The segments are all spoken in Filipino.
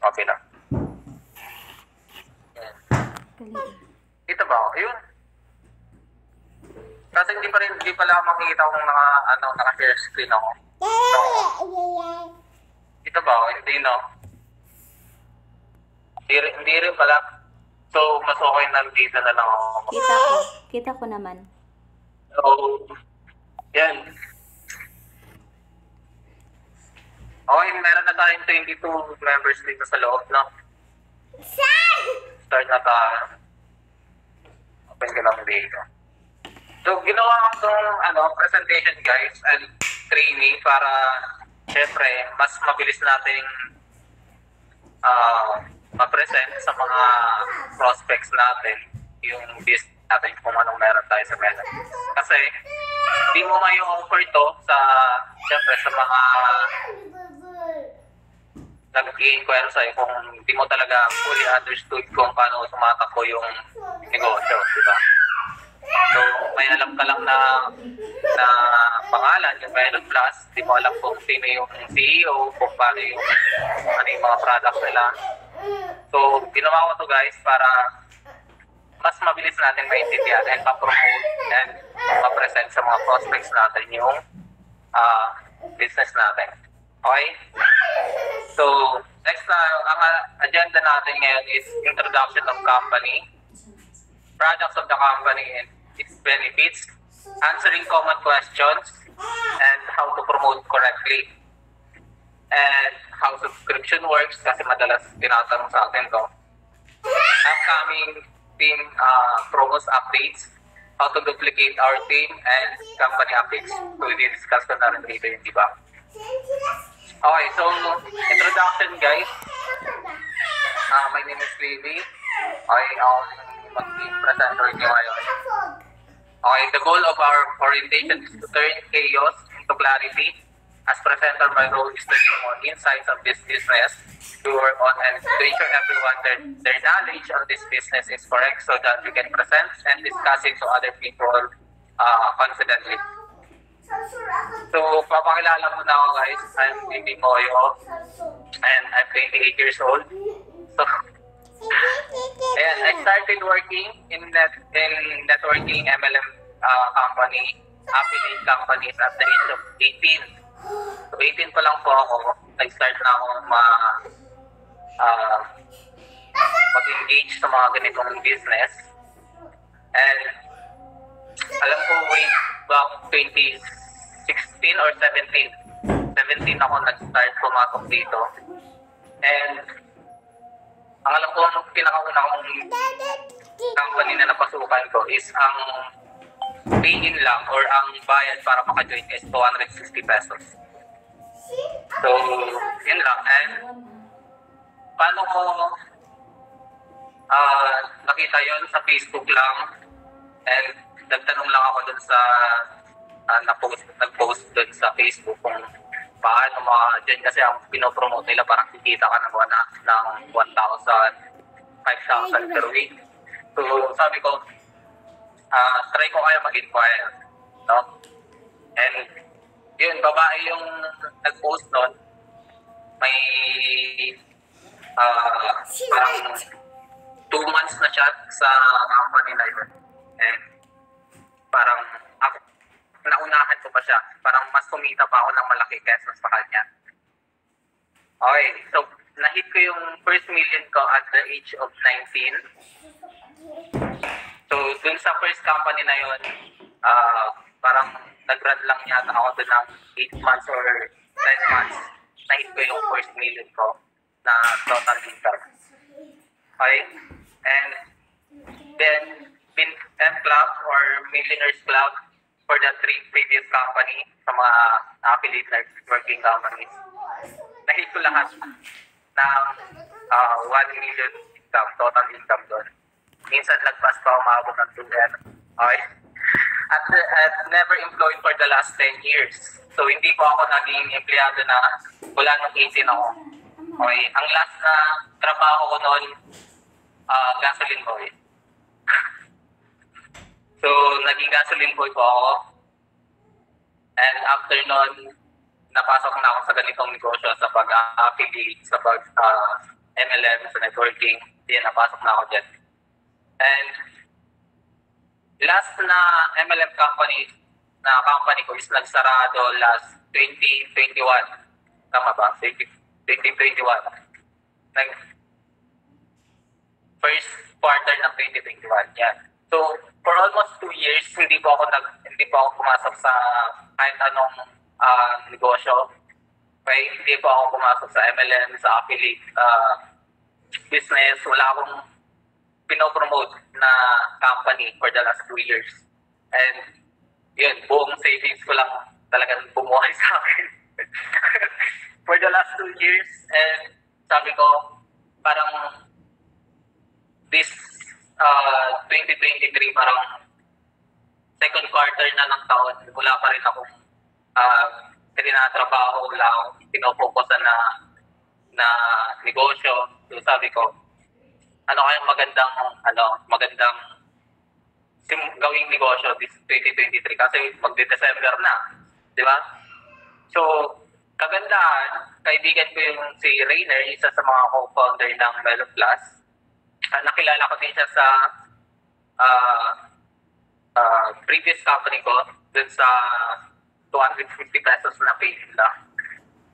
Okay na. Yan. Dito ba? Ayun. Kasi hindi pala makikita kung naka-share screen ako. Dito ba? Hindi no. Hindi rin pala. So, mas okay na dito na lang ako. Kita ko naman. So, yan. Okay, meron na tayong 22 members dito sa loob, no? Start na tayo. Open ka lang dito. So, ginawa ko itong presentation, guys, and training para, syempre, mas mabilis nating ma-present sa mga prospects natin yung business natin kung anong meron tayo sa mesa. Kasi, di mo may offer to syempre, sa mga nag-i-inquire sa'yo kung di mo talaga fully understood kung paano sumatakbo yung negosyo, di ba? So, may alam ka lang na pangalan, yung Melon Plus, di mo alam kung sino yung CEO, kung paano yung mga products nila. So, ginawa ko to guys para mas mabilis natin maintindihan and pa-promote and ma-present sa mga prospects natin yung business natin. Okay? So, next na, ang agenda natin ngayon is introduction of company, products of the company and its benefits, answering common questions, and how to promote correctly, and how subscription works, kasi madalas tinatanong sa atin to. Upcoming team promos updates, how to duplicate our team, and company updates. So, i-discuss ko na rin dito yung diba? Okay, so, introduction guys. My name is Levi. Okay, mag-team presenter niyo ngayon. Okay, the goal of our orientation is to turn chaos into clarity. As presenter, my role is to give more insights of this business to work on and to ensure everyone their knowledge of this business is correct so that we can present and discuss it to other people confidently. So, papakilala mo na ako guys. I'm Bibi Moyo and I'm 28 years old. So, ayan, I started working in networking MLM company, affiliate companies at the age of 18. So 18 pa lang po ako, nag-start na ako mag-engage sa mga ganitong business. And alam ko way back 2016 or 17 ako nag-start pumasok dito. And ang alam ko, ang pinakauna kong company na napasukan ko is ang pay-in lang or ang bayad para maka-join is 260 pesos. So, yun lang. And paano ko nakita yun sa Facebook lang and nagtanong lang ako dun sa nag-post dun sa Facebook kung paano dyan kasi ang pinopromote nila parang kikita ka ng 1,000, 5,000 per week. So sabi ko, try ko kaya mag-inquire, no? And yun, babae yung nag-post nun. May parang 2 months na siya sa company na yun. And parang naunahan ko pa siya. Parang mas kumita pa ako ng malaki kesa sa kanya. Okay, so na-hit ko yung first million ko at the age of 19. So dun sa first company na yun, parang nag-run lang yata ako dun ng 8 months or 10 months. Na-hit ko yung first million ko na total income. Okay, and then M Club or Millionaires Club for the 3 previous company sa mga affiliate networking companies. Nahit ko lahat ng 1 million income, total income doon. Minsan lagpas pa umabot ng 2 million. Okay? At never employed for the last 10 years. So hindi po ako naging empleyado na wala nung 18 ako. Okay? Ang last na trabaho ko noon, gasoline boy. So, naging gasoline boy po ako. And after nun, napasok na ako sa ganitong negosyo sa pag-affiliate, sa MLM, sa networking. Yan, napasok na ako dyan. And last na MLM company ko is nagsarado last 2021. Tama ba? 2021. First quarter ng 2021. Yan. So, for almost 2 years, hindi po ako pumasok sa kahit anong negosyo. Okay? Hindi po ako pumasok sa MLM, sa affiliate business. Wala akong pinopromote na company for the last 2 years. And yun, buong savings ko lang talagang bumuhay sa akin. For the last 2 years, and sabi ko, parang this 2023, parang second quarter na ng taon, wala pa rin akong tinatrabaho, wala akong pinofokusan na negosyo. So sabi ko, ano kayang magandang gawing negosyo this 2023 kasi magde-December na, di ba? So, kagandahan, kaibigan ko yung si Rainer, isa sa mga co-founder ng Melo Plus. Nakilala ko din siya sa previous company ko, dun sa 250 pesos na pay nila.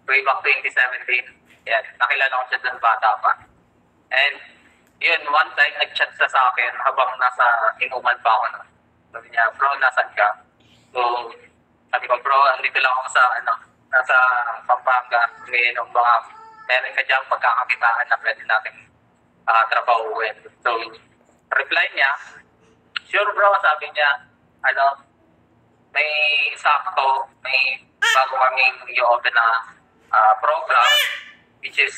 Way back 2017. Yan, nakilala ko siya dun bata pa. And yun, one time nag-chat siya sa akin habang nasa inuman pa ako. Sabi niya, bro, nasan ka? So, sabi ko, bro, andito lang ako nasa Pampanga. Ngayon, meron ka dyan pagkakakitaan na pwede natin trabahuin. So, reply niya, sure bro, sabi niya, may sakto, may bago kaming i-open na program, which is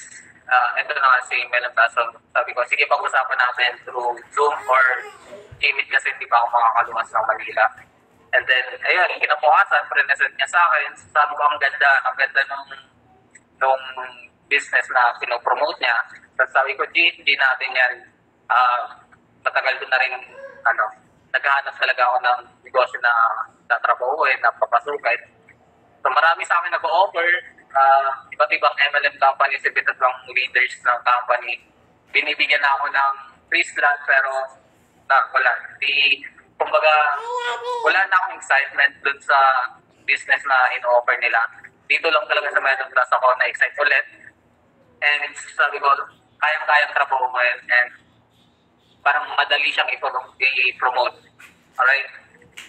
ito na kasi Melo Plus. So, sabi ko, sige, pag-usapan natin through Zoom or Gmeet kasi hindi pa ako makakaluwas ng Manila. And then, ayun, kinabukasan, pre-present niya sa akin. Sabi ko, ang ganda nung business na pinopromote niya. Tapos sabi ko, hindi natin yan, matagal ko na rin, naghahanap talaga ako ng negosyo na tatrabahuin, na papasukin. So, marami sa akin nag-o-offer, iba't ibang MLM companies, iba't ibang leaders ng company. Binibigyan na ako ng free slot, pero wala. Kumbaga, wala na akong excitement dun sa business na in-offer nila. Dito lang talaga sa Melo Plus ako na-excite ulit. And sabi ko, kayang-kayang trabahuin and parang madali siyang i-promote. Alright?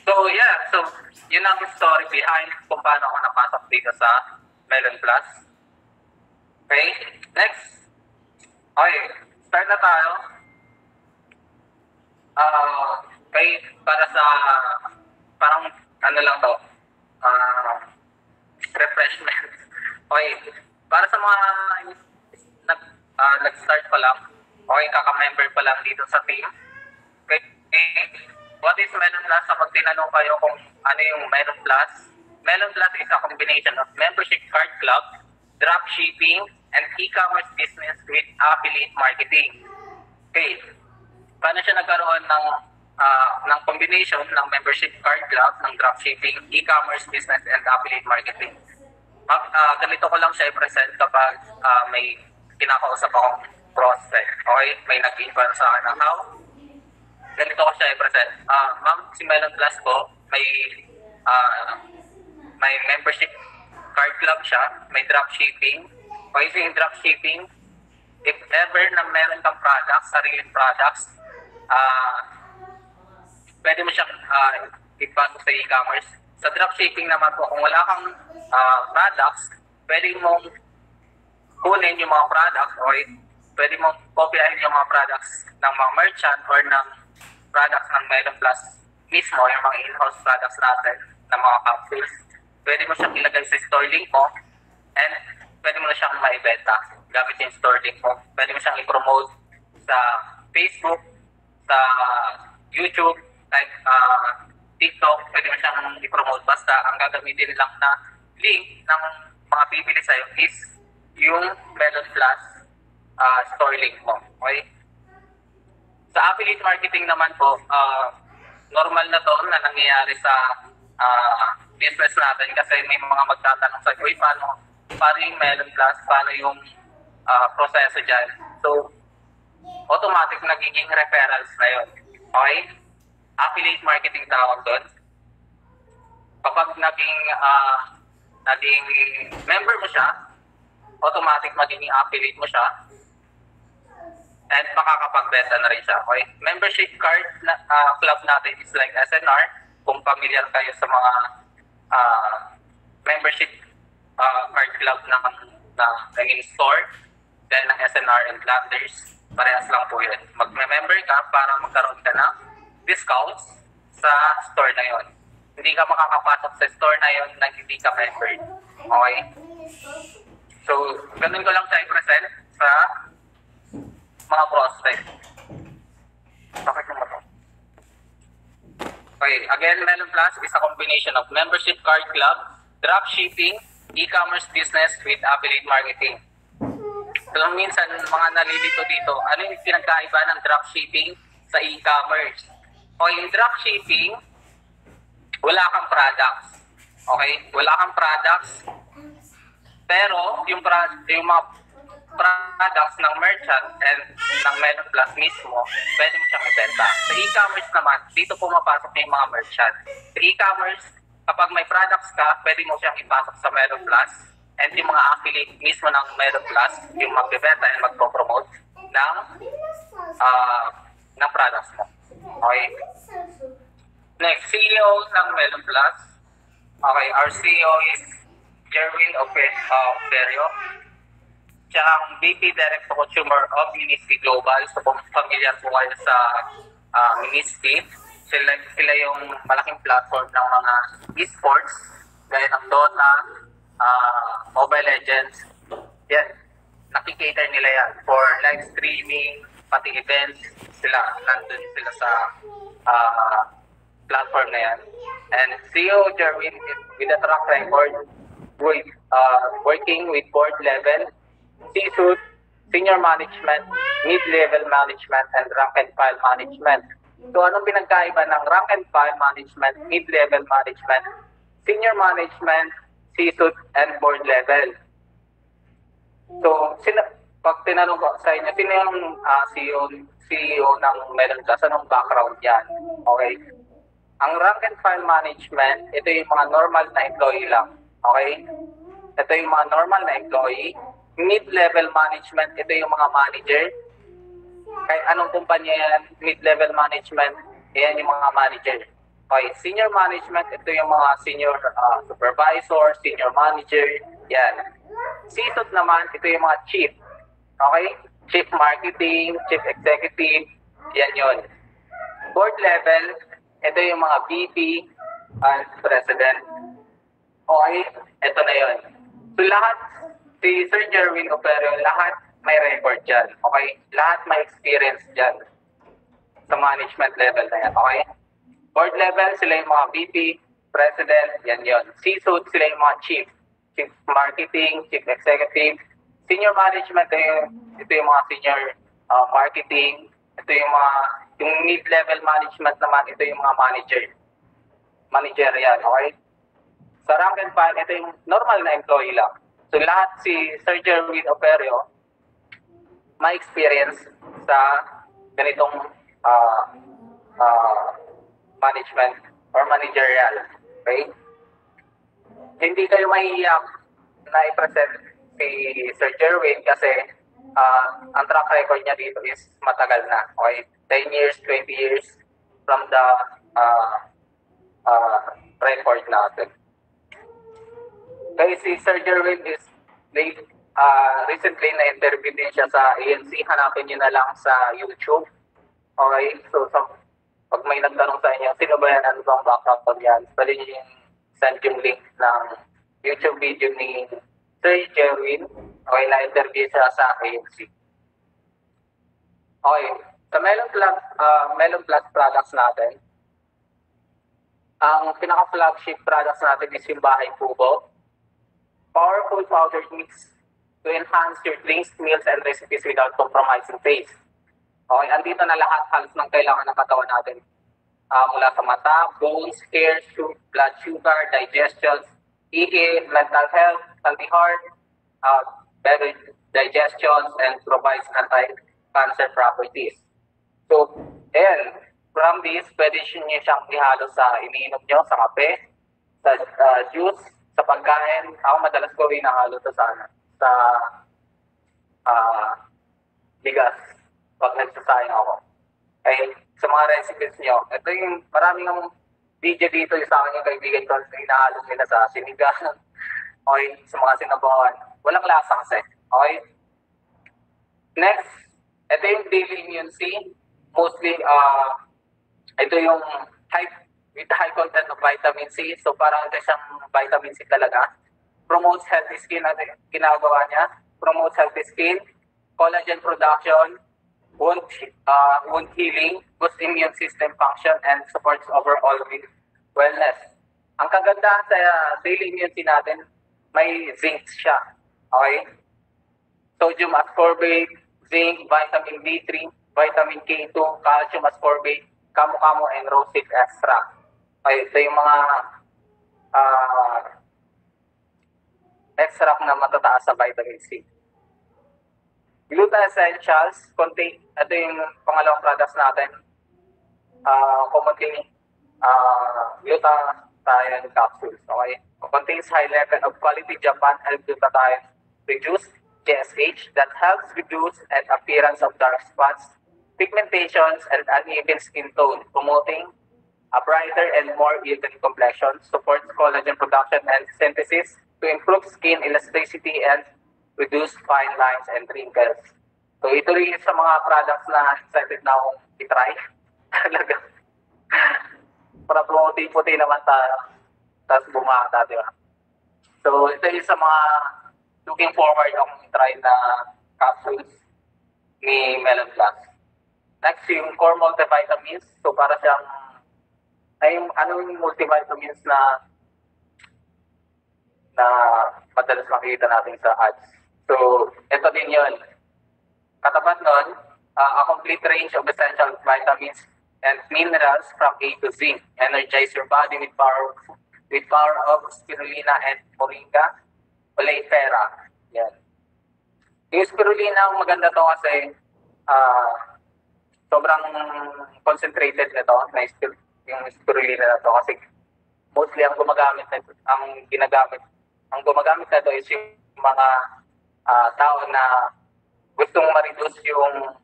So, yeah. So, yun ang story behind kung paano ako napasok dito sa Melo Plus. Okay? Next. Okay. Start na tayo. Okay. Para sa, parang, lang to, refreshment. Okay. Para sa mga nag-start pa lang, okay, kaka-member pa lang dito sa team. Okay. What is Melo Plus? Kapag tinanong kayo kung ano yung Melo Plus, Melo Plus is a combination of membership card club, dropshipping, and e-commerce business with affiliate marketing. Okay. Paano siya nagkaroon ng combination ng membership card club, ng dropshipping, e-commerce business, and affiliate marketing? Ganito ko lang siya i-present kapag may kinakausap akong prospect. Okay? May nag-inquire sa akin ng how. Ganito ko siya i-present. Ma'am, si Melo Plus po, may membership card club siya, may dropshipping. Okay, so yung dropshipping, if ever na meron kang products, sariling products, pwede mo siyang ipasok sa e-commerce. Sa dropshipping naman po, kung wala kang products, pwede mong kunin yung mga products, okay? Pwede mong kopyahin yung mga products ng mga merchant or ng products ng Melo Plus mismo, yung mga in-house products natin, ng mga capsules. Pwede mo siyang ilagay sa store link mo and pwede mo na siyang maibenta gamit yung store link mo. Pwede mo siyang i-promote sa Facebook, sa YouTube, like TikTok, pwede mo siyang i-promote. Basta ang gagamitin lang na link ng mga bibili sa'yo is yung Melo Plus store link mo. Okay? Sa affiliate marketing naman po, normal na to na nangyayari sa business natin kasi may mga magtatanong sa uy, paano yung Melo Plus, paano yung proseso dyan. So, automatic nagiging referrals na yun. Okay? Affiliate marketing tawag doon. Kapag naging member mo siya, automatic magiging affiliate mo siya, and makakapagbenta na rin siya. Okay? Membership card na, club natin is like SNR. Kung familiar kayo sa mga membership card club ng store, then ng SNR and Landers, parehas lang po yun. Mag-member ka para magkaroon ka ng discounts sa store na yun. Hindi ka makakapasok sa store na yun na hindi ka member. Okay? So, ganun ko lang siya i-present sa mga prospect. Bakit naman ito? Okay, again, Melon Plus is a combination of membership card club, dropshipping, e-commerce business with affiliate marketing. So, minsan, mga nalilito dito, ano yung pinagkaiba ng dropshipping sa e-commerce? Okay, yung dropshipping, wala kang products. Okay? Wala kang products, pero yung mga products ng merchant and ng Melon Plus mismo, pwede mo siyang ibenta. Sa e-commerce naman, dito pumapasok yung mga merchant. Sa e-commerce, kapag may products ka, pwede mo siyang ipasok sa Melon Plus, and yung mga affiliate mismo ng Melon Plus, yung magbebenta and magpo-promote ng products mo. Okay? Next, CEO ng Melon Plus. Okay, our CEO is Jerwin Operio. Siya ang VP Direct to Consumer of Ministry Global. So, kung familiar po kayo sa Ministry, sila yung malaking platform ng mga esports, gaya ng Dota, Mobile Legends. Yan, nakikater nila yan for live streaming, pati events. Nandun sila sa platform na yan. And CEO Jerwin is with a track record with working with board level, C-suite, senior management, mid-level management, and rank and file management. So, anong pinagkaiba ng rank and file management, mid-level management, senior management, C-suite, and board level? So, pag tinanong ko sa inyo, sino yung CEO ng Melon Plus, anong background yan? Okay? Ang rank and file management, ito yung mga normal na employee lang. Okay? Ito yung mga normal na employee. Mid-level management, ito yung mga manager. Kahit anong kumpanya yan, mid-level management, yan yung mga manager. Okay, senior management, ito yung mga senior supervisor, senior manager, yan. C-suite naman, ito yung mga chief. Okay? Chief marketing, chief executive, yan yun. Board level, ito yung mga VP and president. Okay, ito na yun. So lahat, si Sir Jerwin Operio, lahat may record dyan. Okay? Lahat may experience dyan sa management level na yan. Okay? Board level, sila yung mga VP, president, yan yun. C-suite, sila yung mga chief. Chief marketing, chief executive. Senior management, ito yung mga senior marketing. Ito yung mid-level management naman, ito yung mga manager. Managerial, okay? Sa rank and file, ito yung normal na employee lang. So lahat si Sir Jerwin Operio may experience sa ganitong management or managerial. Okay? Hindi kayo mahihiyak na i-present si Sir Jerwin kasi ang track record niya dito is matagal na. Okay? 10 years, 20 years from the record natin. Kaya si Sir Jerwin is recently na-interview din siya sa ANC. Hanapin niyo na lang sa YouTube. Okay? So, pag may nagtanong sa inyo, sino ba yan? Ano bang background yan? Pwede niyo yung send yung link ng YouTube video ni Sir Jerwin. Okay, na-interview siya sa ANC. Okay. Sa Melon Plus products natin, ang pinaka-flagship products natin is yung Bahay Kubo. Powerful powder mix to enhance your drinks, meals, and recipes without compromising taste. Okay, andito na lahat halos ng kailangan ng katawan natin. Mula sa mata, bones, hair, blood sugar, digestion, ihi, mental health, healthy heart, digestion, and provides anti-cancer properties. So, ayan, from this, pwede nyo siyang ihalo sa iniinom nyo, sa kape, sa juice, sa pagkain. Ako madalas ko inahalo to sa bigas pag nagsasayang ako. Ay, sa mga recipes nyo, ito yung maraming ng video dito yung sa akin yung kaibigan ko, hinahalo nila sa sinigang, okay, sa mga sinabawan. Walang lasa kasi, okay? Next, ito yung daily immunity. Mostly, ito yung with high content of vitamin C. So parang ito siyang vitamin C talaga. Promotes healthy skin, ginagawa niya. Promotes healthy skin, collagen production, wound healing, boosts immune system function, and supports overall wellness. Ang kagandahan sa daily immunity natin, may zinc siya. Okay? Sodium ascorbate, zinc, vitamin B3, vitamin K2, calcium ascorbate, camu-camu, and rosette extract. Okay, ito yung mga extract na matataas sa vitamin C. Gluta Essentials, ito yung pangalawang products natin. Commonly, glutathione capsules. Okay? Contains high level of quality Japan L-glutathione reduced GSH that helps reduce an appearance of dark spots, pigmentations, and uneven skin tone, promoting a brighter and more even complexion, supports collagen production and synthesis to improve skin elasticity and reduce fine lines and wrinkles. So ito rin sa mga products na excited na akong itry. Talaga. Para puti-puti naman tayo. Tapos bumata, di ba? So ito yung sa mga looking forward akong itry na capsules ni Melon Plus. Next, yung core multivitamins. So para siyang ano yung multivitamins na madalas makikita natin sa ads. So, ito din yun. Katapat nun, a complete range of essential vitamins and minerals from A to Z. Energize your body with power of spirulina and moringa, oleifera. Yan. Yung spirulina, maganda to kasi sobrang concentrated nito na yung spirulina na to kasi mostly ang gumagamit na ito is yung mga tao na gustong ma-reduce yung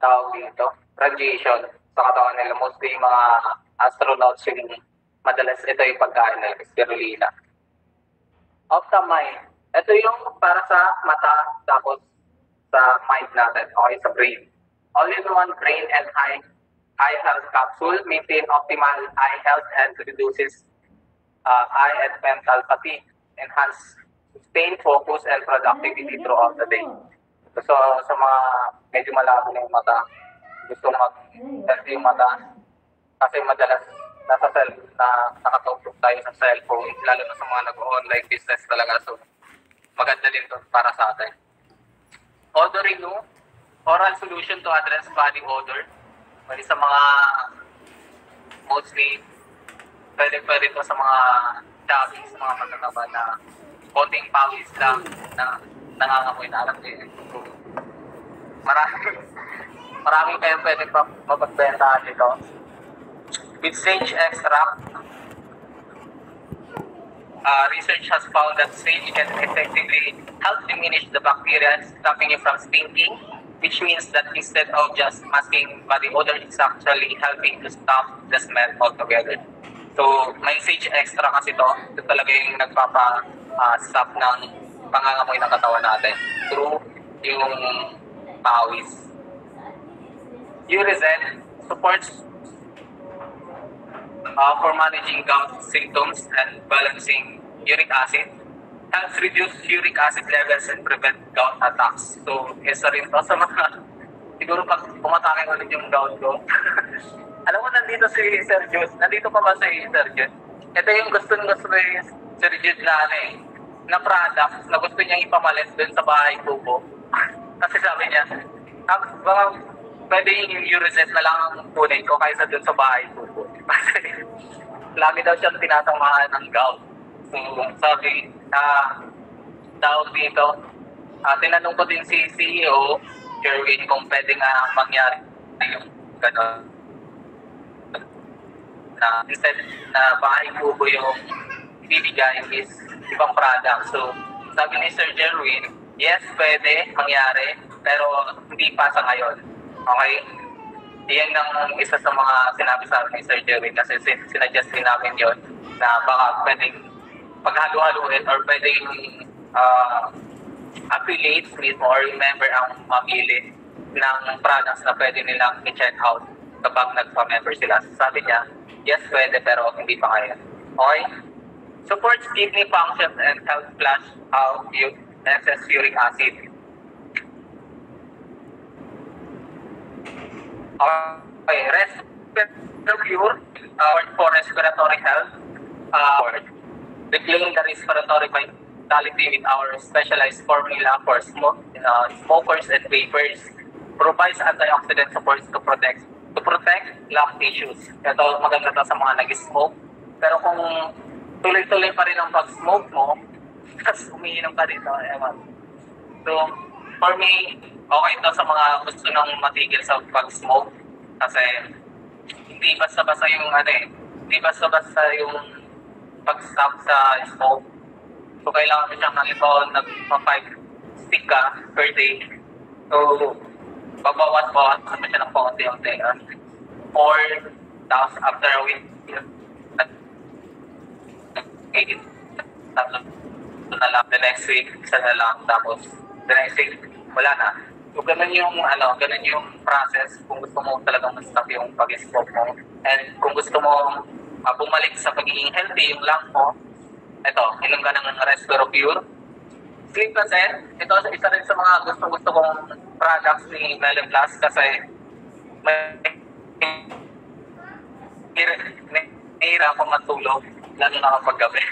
tawag dito, radiation sa katawan nila. Mostly yung mga astronauts yung madalas ito yung pagkain nila, spirulina. Optamine. Ito yung para sa mata tapos sa mind natin, okay, sa brain. All-in-one brain and eye health capsule, maintain optimal eye health and reduces eye and mental fatigue, enhance sustained focus and productivity throughout the day. So sa mga medyo malabo na yung mata, gusto mag-healthy yung mata, kasi madalas nakatulog tayo sa cellphone, lalo na sa mga nag-online business talaga. So maganda din to para sa atin. Odor Renew, oral solution to address body odor. Pwede sa mga mostly pwede ito sa mga chubby, sa mga matataba na konting pawis lang na nangangamoy na alam din. Marami kayo pwede mapagbentahan dito. With sage extract, research has found that sage can effectively help diminish the bacteria stopping you from stinking, which means that instead of just masking body odor, it's actually helping to stop the smell altogether. So, may sage extra kasi to. Ito talaga yung nagpapa-stop ng pangangamoy ng katawan natin through yung pawis. Urizen supports for managing gout symptoms and balancing uric acid. Helps reduce uric acid levels and prevent gout attacks. So, isa rin to sa mga, siguro pag pumatake ulit yung gout ko. Alam mo, nandito si Sir Jude. Nandito pa ba si Sir Jude? Ito yung gusto ni Sir Jude na product na gusto niyang ipamalit dun sa bahay kubo. Kasi sabi niya, baka pwede yung Urizen na lang ang kunin ko kaysa dun sa bahay kubo. Kasi lagi daw siyang tinatamaan ng gout. So, sabi, tawag dito, tinanong ko din si CEO, Jerwin, kung pwede nga mangyari yung gano'n. Na instead na bahay kubo yung bibigay is ibang product. So, sabi ni Sir Jerwin, yes, pwede mangyari, pero hindi pa sa ngayon. Okay? Iyan ang isa sa mga sinabi sa amin ni Sir Jerwin kasi sinadjust din namin yun na baka pwedeng paghalo-haluin or pwedeng affiliates mismo or member ang mamili ng products na pwede nilang i-check out kapag nagpa-member sila. Sabi niya, yes, pwede pero hindi pa ngayon. Okay? Supports kidney function and help flush out excess uric acid. Okay, Respiracure for respiratory health. Declaring the respiratory vitality with our specialized formula for smokers and vapers. Provides antioxidant supports to protect lung tissues. Ito maganda to sa mga nag-smoke. Pero kung tuloy-tuloy pa rin ang pag-smoke mo, tapos umiinom ka dito, ewan. So, for me, okay ito sa mga gusto nang matigil sa pag-smoke. Kasi, hindi basta-basta yung hindi basta-basta yung pag-stop sa smoke. So, kailangan mo siyang nag-5 stick ka per day. So, babawas-bawas mo siya ng konti-unti. Or, tapos after a week, na lang, the next week, isa na lang, tapos the next week, wala na. So, ganun yung process kung gusto mo talagang ma-stop yung pag-smoke mo. And kung gusto mo bumalik sa pagiging healthy yung lung mo, ito, inom ka ng Respiracure. Sleep kasi, ito isa rin sa mga gusto kong products ni Melon Plus kasi nahihirap akong matulog, lalo na kapag gabi.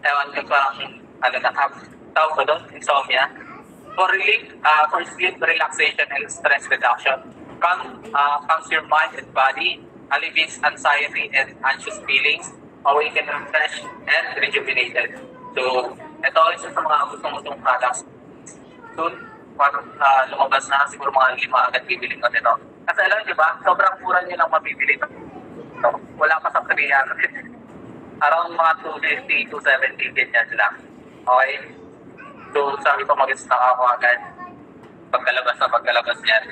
Ewan ko parang, tawag ko doon, insomnia. For relief, for sleep relaxation and stress reduction, calms your mind and body, alleviates anxiety and anxious feelings, awaken refreshed and rejuvenated. So, ito isa sa mga gustong products. Soon, lumabas na, siguro mga 5 agad bibili ko nito. Kasi alam niyo ba, sobrang mura niyo lang mabibili ito. So, wala pa sa 300. Around mga 250, 270, ganyan lang. Okay? So, sabi ko mag-stock ako agad. Pagkalabas niyan.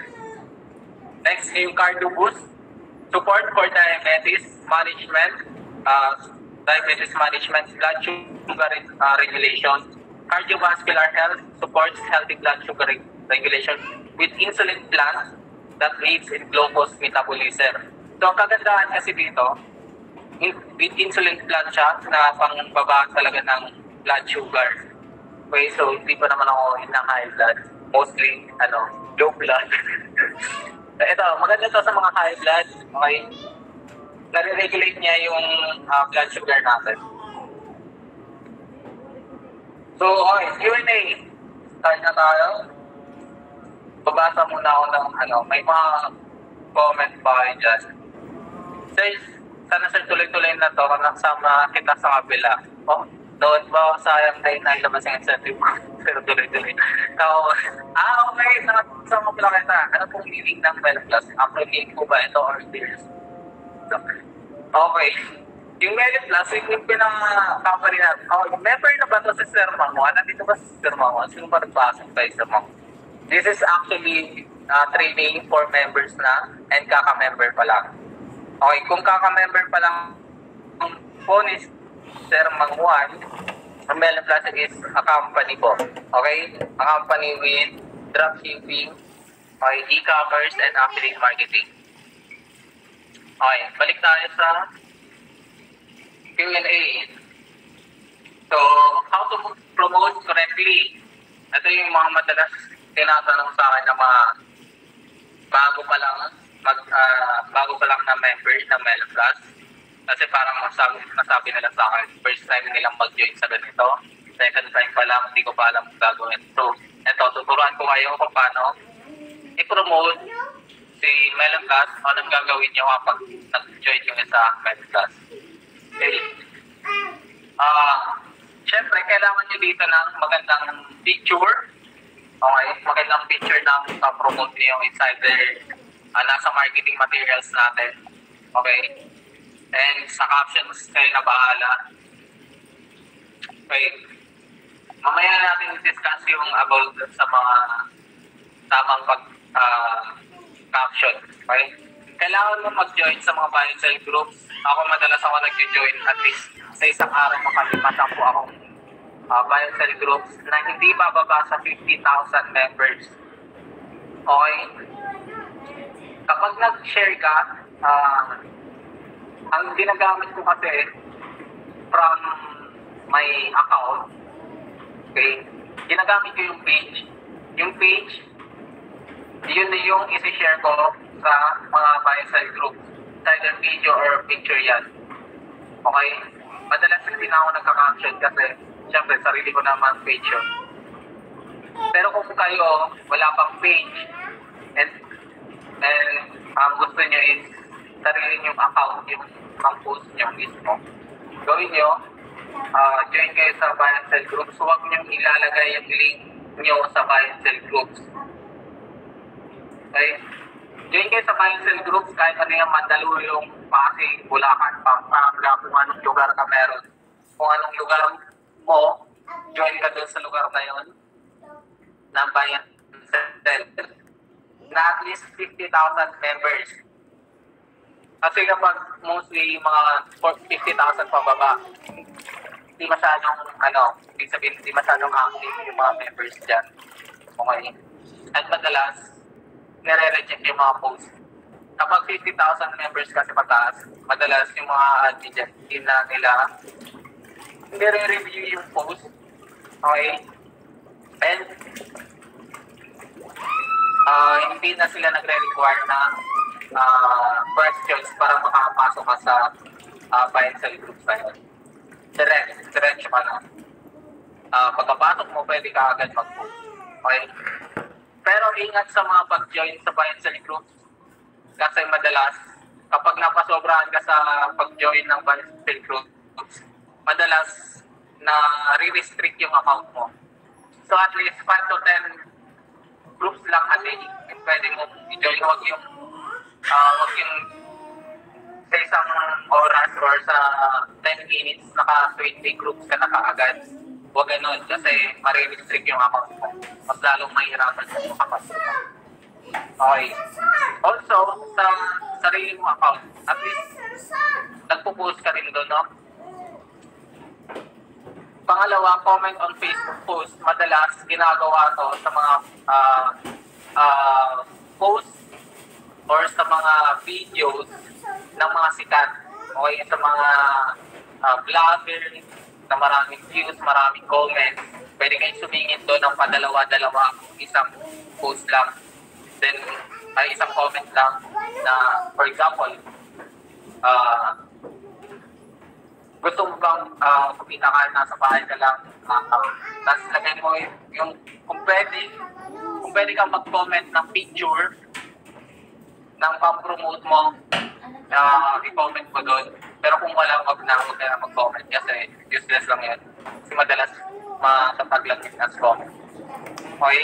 Next, yung Cardio Boost. Support for diabetes management, blood sugar regulation, cardiovascular health, supports healthy blood sugar regulation with insulin plant that aids in glucose metabolism. So, ang kagandahan kasi dito, with insulin plant siya na pangbaba talaga ng blood sugar. Okay, so hindi pa naman ako ng high blood. Mostly, low blood. Ito, maganda to sa mga high blood. Okay? Nare-regulate niya yung blood sugar natin. So, okay, Q&A. Start na tayo. Babasa muna ako ng may mga comment pa kayo dyan. Sir, sana sir tuloy-tuloy na to. Nagsama kita sa kabila. Oh, doon ba sayang tayo na ilabas yung incentive ko? Pero tuloy-tuloy. So, okay. Nakasama pala kita. Ano pong meaning ng Melon Plus? Acronym po ba ito or beers? Okay. Yung Melon Plus, yung pinaka-company natin. Oh, member na ba ito si Sir Mango? Nandito ba si Sir Mango? Sino ba nagbasa kay Sir Mango? This is actually training for members na and kaka-member pa lang. Okay, kung kaka-member pa lang po ni Sir Mangwan, ang Melon Plus is a company po. Okay? A company with dropshipping, okay, e-commerce, and affiliate marketing. Okay, balik tayo sa Q&A. So, how to promote correctly? Ito yung mga madalas tinatanong sa akin na mga bago pa lang na member ng Melon Plus. Kasi parang masabi nila sa akin, first time nilang mag-join sa ganito. Second time pa lang, hindi ko pa alam kung gagawin. So, ito, tuturuan ko kayo kung paano i-promote si Melon Plus o anong gagawin nyo kapag nag-join nyo sa Melon Plus. Okay. Siyempre, kailangan nyo dito ng magandang picture. Okay, magandang picture ng promote nyo inside nasa marketing materials natin. Okay. And sa captions, kayo na bahala. Okay. Mamaya natin discuss yung about sa mga tamang caption. Okay. Kailangan mo mag-join sa mga buy and sell groups. Ako madalas ako nag-join at least sa isang araw makalimutan po akong buy and sell groups na hindi bababa sa 50,000 members. Okay? Kapag nag-share ka, ang ginagamit ko kasi from my account, okay, ginagamit ko yung page. Yung page, yun na yung isi-share ko sa mga buy and sell groups. Either video or picture yan. Okay? Madalas hindi na ako nagka-caption kasi syempre sarili ko naman page yun. Pero kung kayo wala pang page and ang gusto nyo is sarili nyong account yung post nyo mismo, gawin nyo, join kayo sa buy and sell groups. Huwag nyo ilalagay yung link nyo sa buy and sell groups. Okay? Join kayo sa buy and sell groups kahit ano yung Mandaluyong, Pasig, Bulacan, Pampanga, kung anong lugar ka meron. Kung anong lugar mo, join ka doon sa lugar na yun na buy and sell na at least 50,000 members. Kasi kapag mostly mga 50,000 pababa, hindi masyadong ibig sabihin, hindi masyadong active yung mga members dyan. Okay? At madalas, nire-reject yung mga posts. Kapag 50,000 members kasi pataas, madalas yung mga admin dyan, hindi na nila nire-review yung post. Okay? And hindi na sila nagre-require na questions para makapasok ka sa buy and sell groups na yun. Diretso ka na. Pagkapasok mo, pwede ka agad mag-post. Okay? Pero ingat sa mga pag-join sa buy and sell groups kasi madalas, kapag napasobrahan ka sa pag-join ng buy and sell groups, madalas na re-restrict yung account mo. So at least 5 to 10 groups lang a day pwede mo i-join. Huwag yung sa isang oras or sa 10 minutes naka 20 groups ka na kaagad. Huwag ganun kasi marirestrict yung account mo. Mas lalong mahirapan sa account mo. Okay. Also, sa sarili mong account, at least nagpo-post ka rin doon, no? Pangalawa, comment on Facebook post. Madalas ginagawa to sa mga posts or sa mga videos ng mga sikat. Okay, sa mga vlogger na maraming views, maraming comments. Pwede kayong sumingit doon ng padalawa-dalawa, isang post lang. Then, isang comment lang na, for example, gusto mo bang kumita ka, nasa bahay ka lang, tapos lagay mo yung, kung pwede kang mag-comment ng picture ng pang-promote mo, i-comment mo doon. Pero kung wala, wag na mag-comment kasi useless lang yan. Kasi madalas matatag lang yun as comment. Okay?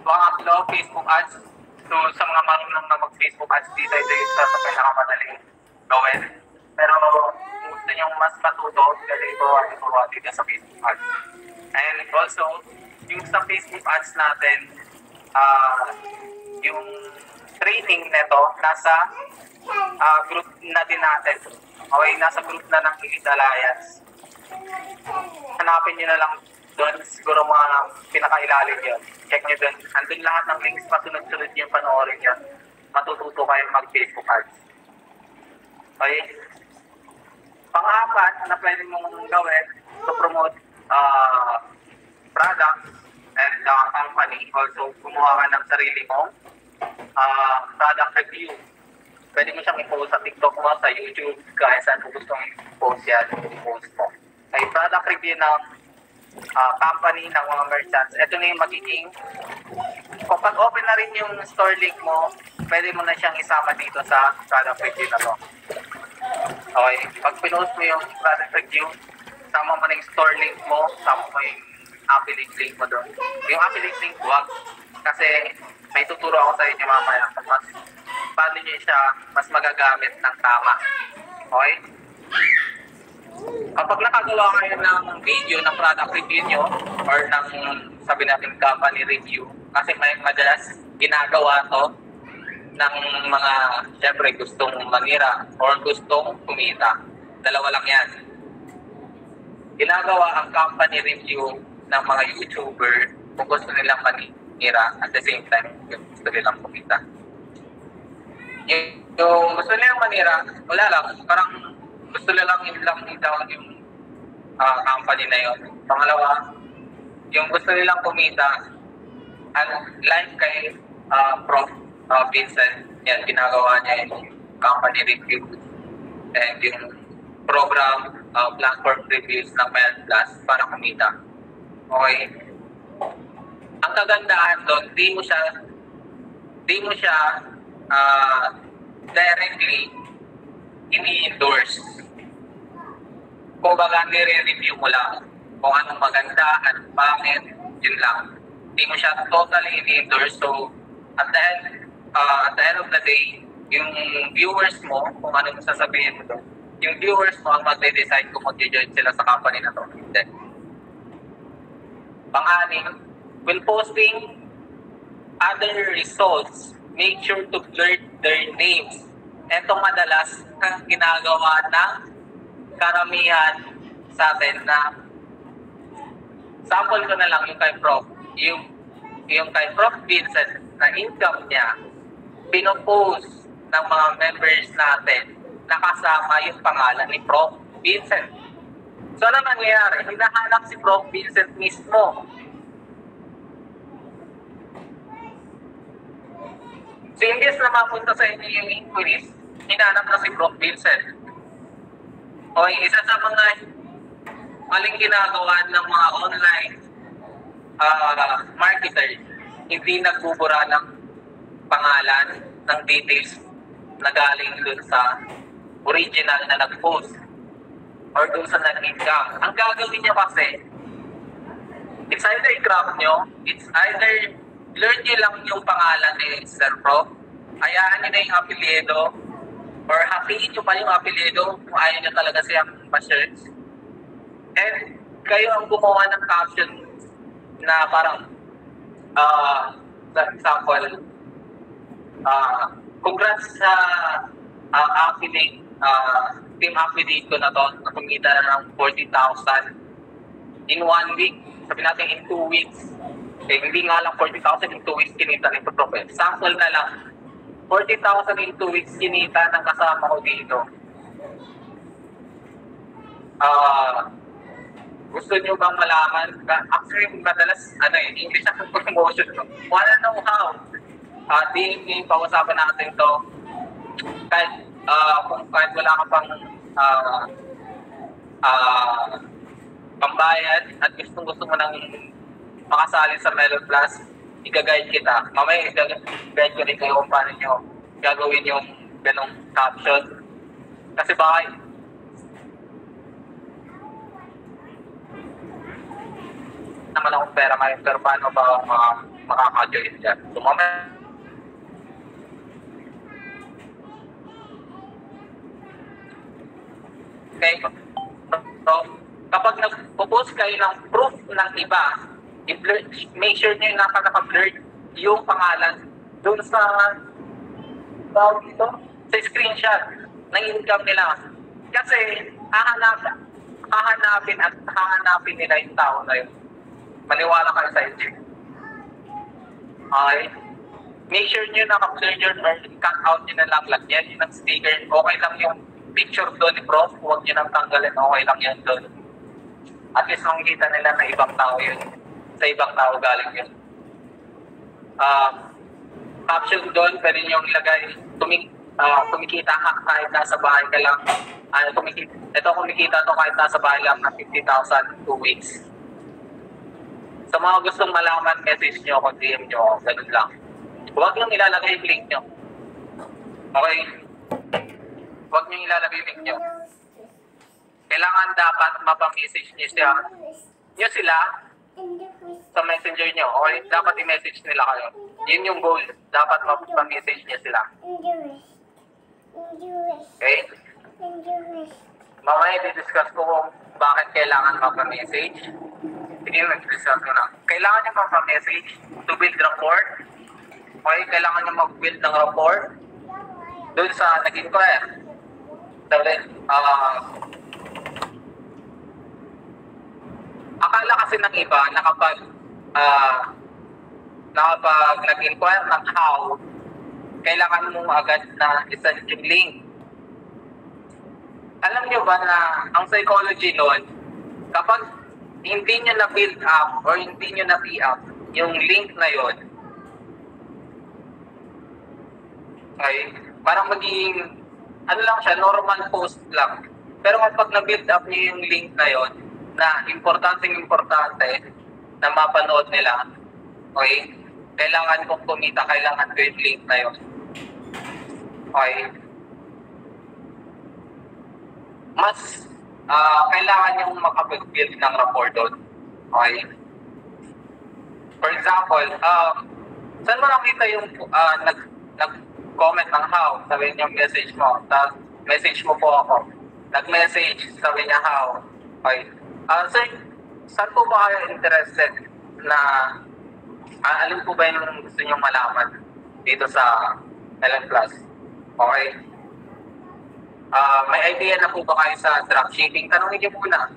Pangatlo, Facebook ads. So, sa mga marunong na mag-Facebook ads, dito ito sa pinakamadaling gawin. Pero kung gusto nyo mas matuto, kasi ito dito sa Facebook ads. And also, yung sa Facebook ads natin, yung training neto, nasa group na din natin. Okay, nasa group na ng Elite Alliance. Hanapin nyo na lang doon, siguro mga pinakailalim yun. Check nyo doon. Andun lahat ng links, pasunod-sunod yung panoorin yun. Matututo kayo mag-Facebook ads. Okay? Pang-apat na pwede mong gawin to promote products and company. Also, gumawa ka ng sarili mong product review. Pwede mo siyang i-post sa TikTok mo, sa YouTube, kahit saan mo gusto i-post yan, i-post mo. May product review ng company, ng mga merchants. Ito na yung magiging, kung pag-open na rin yung store link mo, pwede mo na siyang isama dito sa product review na to. Okay, pag pinost mo yung product review, sama mo na yung store link mo, sama mo yung affiliate link mo doon. Yung affiliate link, wag. Kasi may tuturo ako sa inyo mamaya kung mas paano nyo siya mas magagamit ng tama. Okay? Kapag nakagawa kayo ng video ng product review nyo or ng sabi natin company review, kasi may madalas ginagawa to ng mga syempre gustong manira or gustong kumita. Dalawa lang yan. Ginagawa ang company review ng mga YouTuber kung gusto nilang manira at the same time gusto nilang kumita. Yung gusto nilang manira, wala lang. Parang gusto nilang down yung company na yun. Pangalawa, yung gusto nilang kumita, like kay Prof. Vincent, yan, ginagawa niya yung company review and yung program platform reviews ng Mel Plus para kumita. Okay? Ang kagandahan doon, di mo siya directly ini-endorse. Kung baga nire-review mo lang kung anong maganda, anong pangit, yun lang. Di mo siya totally ini-endorse. So, at the end of the day, yung viewers mo, kung anong sasabihin mo doon, yung viewers mo ang magde-decide kung mag-join sila sa company na to. Then, pang-anim, when posting other results, make sure to blur their names. Ito madalas ang ginagawa ng karamihan sa atin na sample ko na lang yung kay Prof. Yung kay Prof. Vincent na income niya, pinopost ng mga members natin nakasama yung pangalan ni Prof. Vincent. So ano nangyayari? Hinahanap si Prof. Vincent mismo. So imbes na mapunta sa inyo yung inquiries, hinahanap na si Prof. Vincent. Okay, isa sa mga maling ginagawa ng mga online marketers, hindi nagbubura ng pangalan, ng details na galing dun sa original na nag-post or dun sa nag-income. Ang gagawin niya kasi, it's either i-crop nyo, it's either learn nyo lang yung pangalan ni Sir Prof, hayaan nyo na yung apelyido, or hakiin nyo pa yung apelyido kung ayaw nyo talaga siyang ma-search. And kayo ang gumawa ng caption na parang, for example, congrats sa affiliate, team affiliate ko na to, na kumita na ng 40,000 in 1 week. Sabi natin in 2 weeks. Eh, hindi nga lang 40,000 in 2 weeks kinita nito, Prof. Sample na lang. 40,000 in 2 weeks kinita ng kasama ko dito. Gusto nyo bang malaman? Actually, madalas, English ang promotion. Wanna know how? Di pausapan natin to. Kahit wala ka pang pambayad at gusto mo nang makasali sa Melon Plus, i-guide kita. Mamaya i-guide ko rin kayo kung paano nyo gagawin yung ganong caption. Kasi baka naman akong pera ngayon, pero paano ba ako makaka-join dyan? So, mamaya okay. So, kapag nag-post kayo ng proof ng iba, make sure nyo na naka-blur yung pangalan doon sa sa screenshot ng income nila. Kasi hahanapin nila yung tao na yun. Maniwala kayo sa inyo. Okay? Make sure nyo naka-blur yun or cut out nyo na lang lagyan yun ng sticker. Okay lang yung picture doon ni Prof. Huwag nyo nang tanggalin. Okay lang yan doon. At least makikita nila na ibang tao yun. Sa ibang tao galing yun. Caption doon, pwede nyo ilagay, kumikita ka kahit nasa bahay ka lang. Kumikita to kahit nasa bahay lang ng 50,000 2 weeks. Sa mga gustong malaman, message nyo o DM nyo, ganun lang. Huwag nyo ilalagay yung link nyo. Okay? Huwag nyo ilalagay yung link nyo. kailangan dapat mapamessage nyo sila sa messenger nyo. O dapat i-message nila kayo. Yun yung goal. Dapat mapamessage nyo sila. Okay? Mamaya di-discuss ko kung bakit kailangan mapamessage. Sige, mag-discuss ko na. Kailangan nyo mapamessage to build rapport. Okay? Kailangan nyo mag-build ng rapport doon sa nag-inquire. Sabi, akala kasi ng iba na kapag nag-inquire ng how, kailangan mo agad na isend yung link. Alam nyo ba na ang psychology nun, kapag hindi nyo na-build up or hindi nyo na-be up yung link na yon, okay, parang magiging ano lang siya, normal post lang. Pero kapag na-build up nyo yung link na yon, na importante na mapanood nila, okay, kailangan kong kumita, kailangan ko yung link na yon. Okay. Mas kailangan yung makapag-build ng rapport doon. Okay. For example, saan mo nakita yung nag-comment ng how? Sabi niya yung message mo. Tapos message mo po ako. Nag-message, sabi niya how. Okay. Sir, saan po ba kayo interested na alin po ba yung gusto niyong malaman dito sa LM Plus? Okay. May idea na po ba kayo sa dropshipping? Tanungin niyo muna.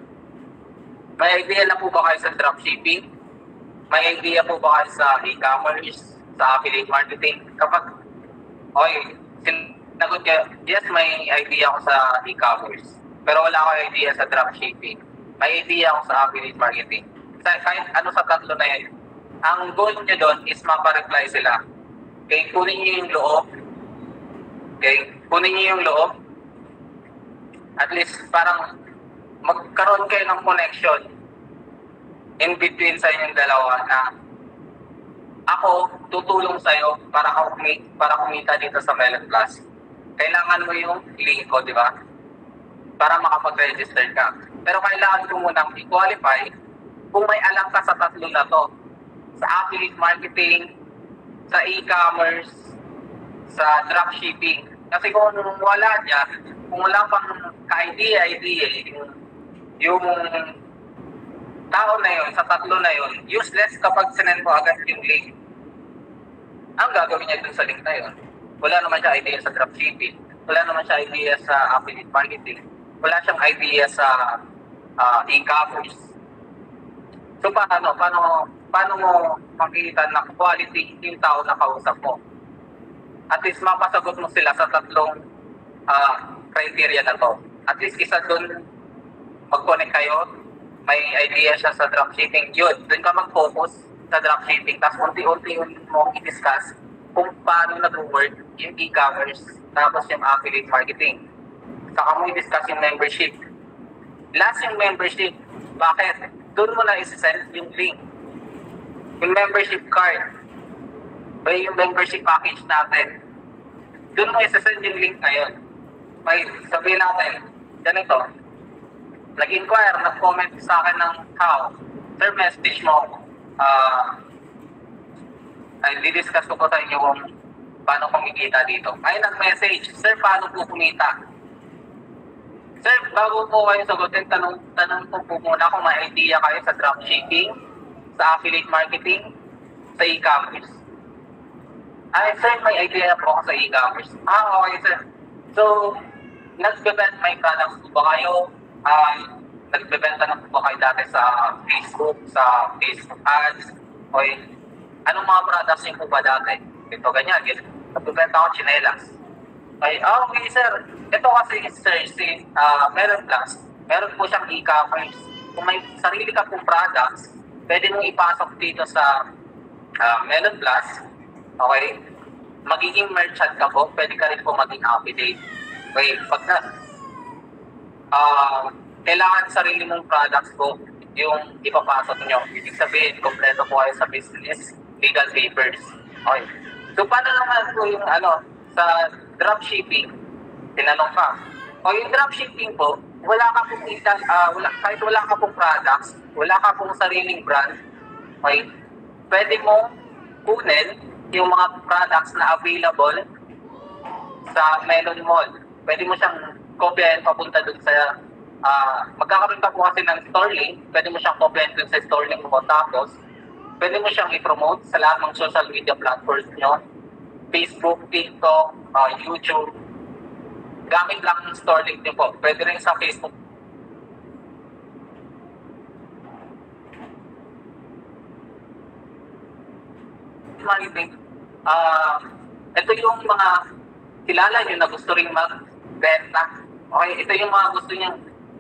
May idea na po ba kayo sa dropshipping? May idea po ba kayo sa e-commerce, sa affiliate marketing? Kapag, okay, sinagot kayo, yes, may idea ako sa e-commerce. Pero wala akong idea sa dropshipping. May idea ako sa affiliate marketing. Kahit ano sa tatlo na yun, ang goal nyo doon is mapa-reply sila. Okay, kunin nyo yung loob. Okay, kunin nyo yung loob. At least parang magkaroon kayo ng connection in between sa inyong dalawa na ako tutulong sa'yo para kumita dito sa Melon Plus. Kailangan mo yung link ko, di ba? Para makapag-register ka. Pero kailangan ko munang i-qualify kung may alam ka sa tatlo na to. Sa affiliate marketing, sa e-commerce, sa dropshipping. Kasi kung wala dyan, kung wala pang ka-idea, yung tao na yun, sa tatlo na yun, useless kapag sinend mo agad yung link. Ang gagawin niya dun sa link na yun, wala naman siya idea sa dropshipping, wala naman siya idea sa affiliate marketing, wala siyang idea sa e-commerce. So paano mo makikita na quality yung tao na kausap mo? At least mapasagot mo sila sa tatlong criteria na to. At least isa dun mag-connect kayo, may idea siya sa dropshipping, yun, dun ka mag-focus sa dropshipping, tapos unti-unti mo i-discuss kung paano nag-work yung e-commerce, tapos yung affiliate marketing. Saka mo i-discuss yung membership. Last yung membership, bakit? Doon mo na i-send yung link. Yung membership card, yung membership package natin, doon mo i-send yung link na yun. May sabihin natin, ganito, nag-inquire, nag-comment sa akin ng how. Sir, message mo, di-discuss ko po sa inyo kung paano kumikita dito. Ay, nag-message, sir, paano po kumita? Sir, bago po kayo sagutin, tanong po muna kung may idea kayo sa dropshipping, sa affiliate marketing, sa e-commerce. Ay, sir, may idea na po ako sa e-commerce. Okay, sir. So, nagbebenta, may products po ba kayo? Nagbebenta na po ba kayo dati sa Facebook ads? Okay. Anong mga products niyo po ba dati? Ito, ganyan. Nagbebenta ako chinelas. Okay, sir. Ito kasi, sir, Melon Plus. Meron po siyang e-commerce. Kung may sarili ka pong products, pwede mong ipasok dito sa Melon Plus. Okay? Magiging merchant ka po, pwede ka rin po maging affiliate. Okay, pag kailangan sarili mong products po yung ipapasok nyo. Ibig sabihin, kompleto po kayo sa business, legal papers. Okay. So, paano naman po yung sa dropshipping? Tinanong ka. O yung dropshipping po, wala ka pong kahit wala ka pong products, wala ka pong sariling brand, okay, pwede mong kunin yung mga products na available sa Melon Mall. Pwede mo siyang kopyahin papunta dun sa magkakaroon ka po kasi ng store link, pwede mo siyang kopyahin dun sa store link mo, tapos pwede mo siyang i-promote sa lahat ng social media platforms nyo, Facebook, TikTok, YouTube. Gamit lang ng store link nyo po. Pwede rin sa Facebook. Ito yung mga kilala nyo na gusto rin mag-benta. Okay, ito yung mga gusto nyo,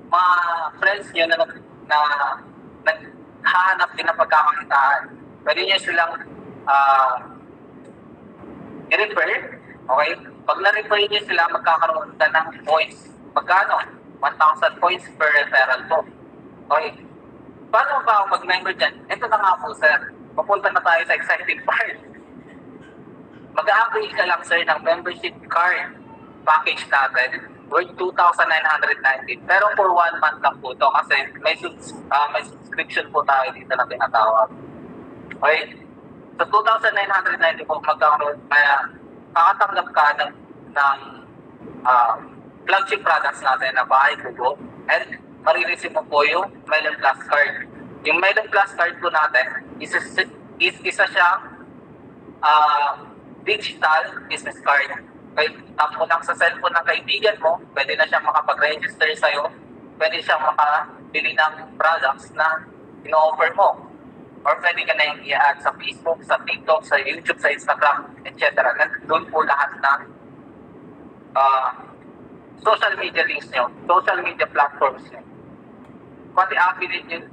mga friends nyo na naghahanap din ng pagkakakitaan. Pwede nyo silang i-refer. Okay? Pag na-refer nyo sila, magkakaroon ka ng points. Magkano? 1,000 points per referral po. Okay. Paano ba ako mag-member dyan? Ito na nga po, sir. Papunta na tayo sa exciting part. Mag-a-upgrade ka lang, sir, ng membership card package natin worth 2,990. Pero for 1 month lang po ito kasi may subscription po tayo dito na tinatawag. Okay? Sa 2,990 po, magkakaroon, kaya kakatanggap ka ng flagship products natin na bahay kubo and marireceive mo po yung Melon Plus card. Yung Melon Plus card po natin, isa siyang digital business card. Okay, tap mo lang sa cellphone ng kaibigan mo, pwede na siyang makapag-register sa'yo, pwede siyang makabili ng products na ino-offer mo. Or pwede ka na yung i-add sa Facebook, sa TikTok, sa YouTube, sa Instagram, etc. Doon po lahat ng social media links nyo, social media platforms nyo. Pati affiliate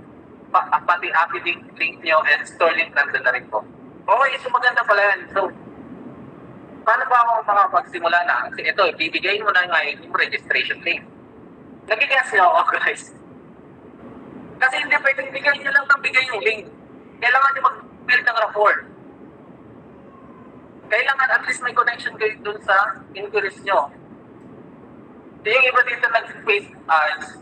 link nyo and store link nandun na rin po. Okay, so maganda pala yan. So, paano ba ako makapagsimula na? Kasi ito, bibigay mo na ngayon yung registration link. Nagigas niyo ako, guys. Kasi hindi pwedeng bigay nyo lang ng bigay yung link. Kailangan nyo mag-build ng rapport. Kailangan at least may connection kayo dun sa inquiries nyo. Yung iba dito nag-Facebook ads,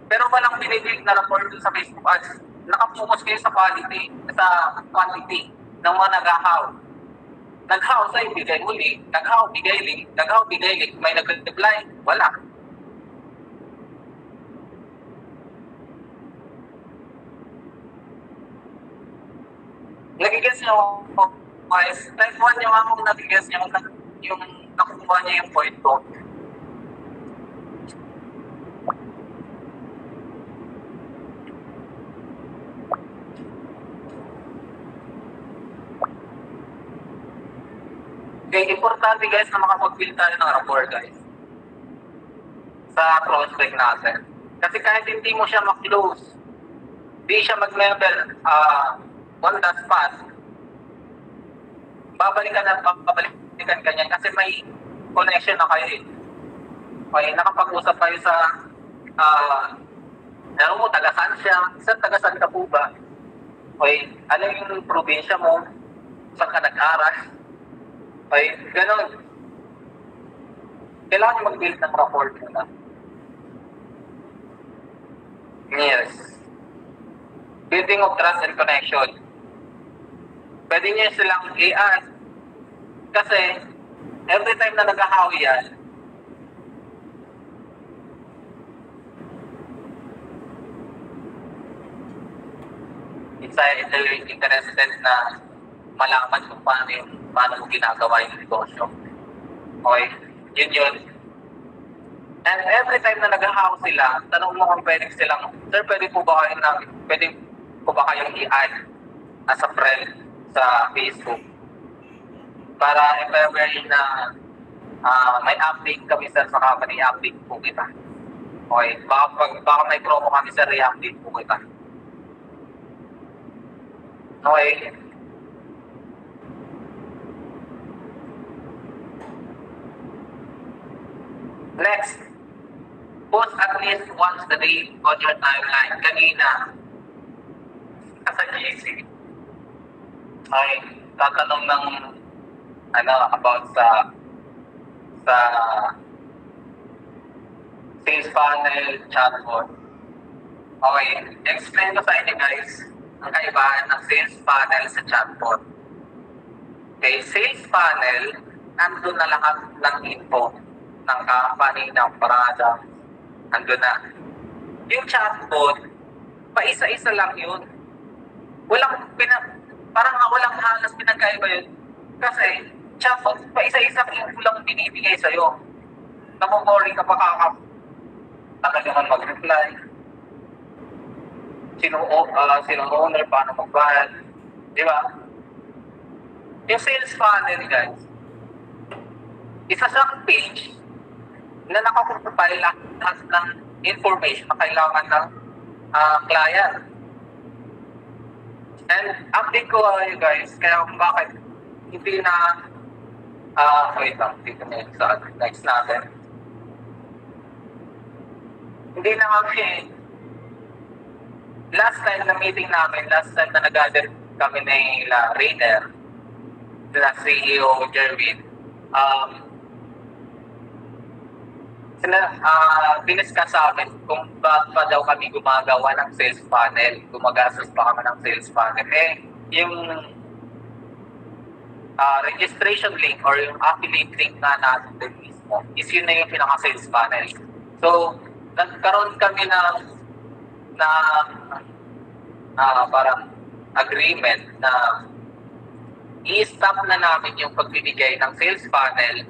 pero walang binibuild na rapport dun sa Facebook ads. Nakapokus kayo sa quality, sa quantity ng mga nag-ahaw. Nag-how sa'yo, bigay mo link. Nag-how, bigay link. Nag-how, bigay link. May nag-reply, wala. Nagigets nyo, guys. Type 1 nyo akong nagigets nyo yung nakukuha niya yung point ko. Okay, importante guys na makapag-build tayo ng rapport guys sa prospect natin. Kasi kahit hindi mo siya ma-close, hindi siya mag-member on the spot, babalikan ka niyan kasi may connection na kayo eh. Okay, nakapag-usap kayo sa alam mo, taga-saan siya? Taga-saan ka po ba? Okay, ano yung probinsya mo? Saan ka nag-aral? Okay, ganun. Kailangan nyo mag-build ng rapport muna. Yes. Building of trust and connection. Pwede nyo silang i-ask. Kasi, every time na nag-ahawi yan, ito yung interested na malaman kung paano mo ginagawa yung negosyo. Okay? Yun. And every time na nag-ahaw sila, tanong mo kung pwede silang, sir, pwede po ba kayong i-add as a friend sa Facebook? Para if ever na may update kami sir sa company, update po kita. Okay? Baka may promo kami sir, i-update po kita. Okay? Next, post at least once a day on your timeline. Kanina, sa GC, ay tatanong ng about sa sales funnel, chatbot. Okay, explain ko sa inyo guys ang kaibahan ng sales funnel sa chatbot. Okay, sales funnel, nandun na lahat ng info ng company, ng product, nandun na. Yung chatbot, paisa-isa lang yun. Parang walang halos pinagkaiba yun. Kasi, chatbot, paisa-isa info lang binibigay sa'yo. Nakuboring ka pa tagal naman mag-reply. Sino owner, paano magbayad. Di ba? Yung sales funnel, guys, isa siyang page na nakakumpile lahat ng information na kailangan ng client. And update ko guys, kaya kung bakit hindi na wait lang, dito na sa next natin. Hindi na kami last time na nag-gather kami na Rainer, na CEO Jerwin, diniscuss sa amin kung bakit pa daw kami gumagawa ng sales funnel, gumagastos pa kami ng sales funnel. Yung registration link or yung affiliate link na natin mismo is yun na yung pinaka-sales funnel. So, nagkaroon kami na parang agreement na i-stop na namin yung pagbibigay ng sales funnel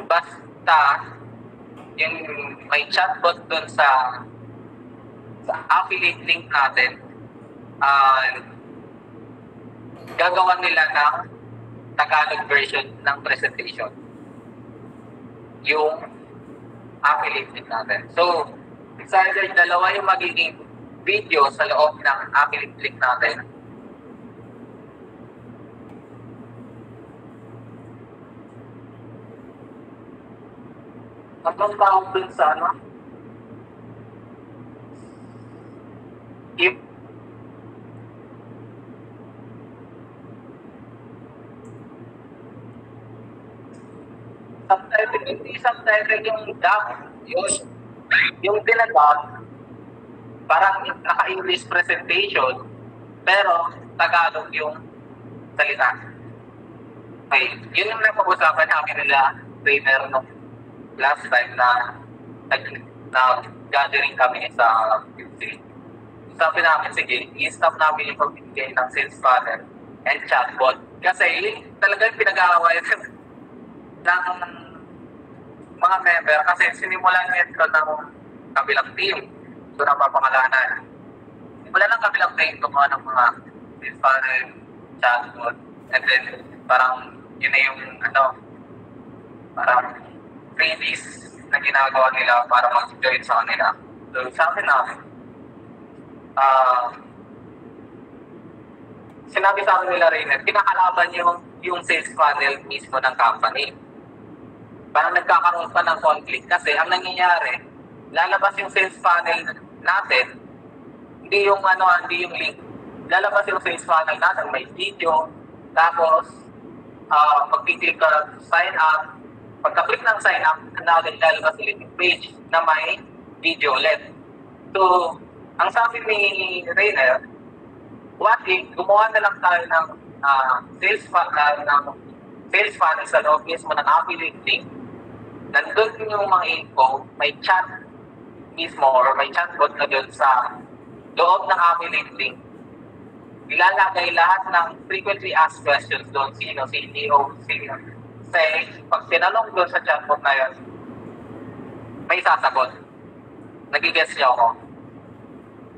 basta yung may chatbot dun sa affiliate link natin, gagawa nila ng Tagalog version ng presentation yung affiliate link natin. So, excited, dalawa yung magiging video sa loob ng affiliate link natin. Anong tawag dun sa subtitle, hindi subtitle yung dub. Yung dinadub, parang naka-English presentation, pero Tagalog yung salita. Okay, yun yung napag-usapan namin nila, trainer, no? Last time na gathering kami sa QC. Sabi namin, sige, i-stop namin yung pagbibigay ng sales funnel and chatbot. Kasi talagang pinag-aawayan ng mga member kasi sinimulan ito ng kabilang team. Ito na papangalanan. Wala lang kabilang team gumawa ng mga sales funnel, chatbot, and then parang yun na yung parang freebies na ginagawa nila para mag-join sa kanila. So, sa akin namin, sinabi sa akin nila, Rainer, kinakalaban yung sales funnel mismo ng company. Parang nagkakaroon pa ng conflict kasi ang nangyayari, lalabas yung sales funnel natin, hindi yung link. Lalabas yung sales funnel natin, may video, tapos mag-click ka sign up. Pagka-click ng sign up, natin lalabas ulit yung page na may video ulit. So, ang sabi ni Rainer, what if gumawa na lang tayo ng sales funnel sa loob mismo ng affiliate link. Nandun yung mga info, may chat mismo or may chatbot na doon sa loob ng affiliate link. Ilalagay lahat ng frequently asked questions doon, sino, CEO, sino. Say, pag tinanong doon sa chatbot na yun, may sasagot. Nagigets niyo ako.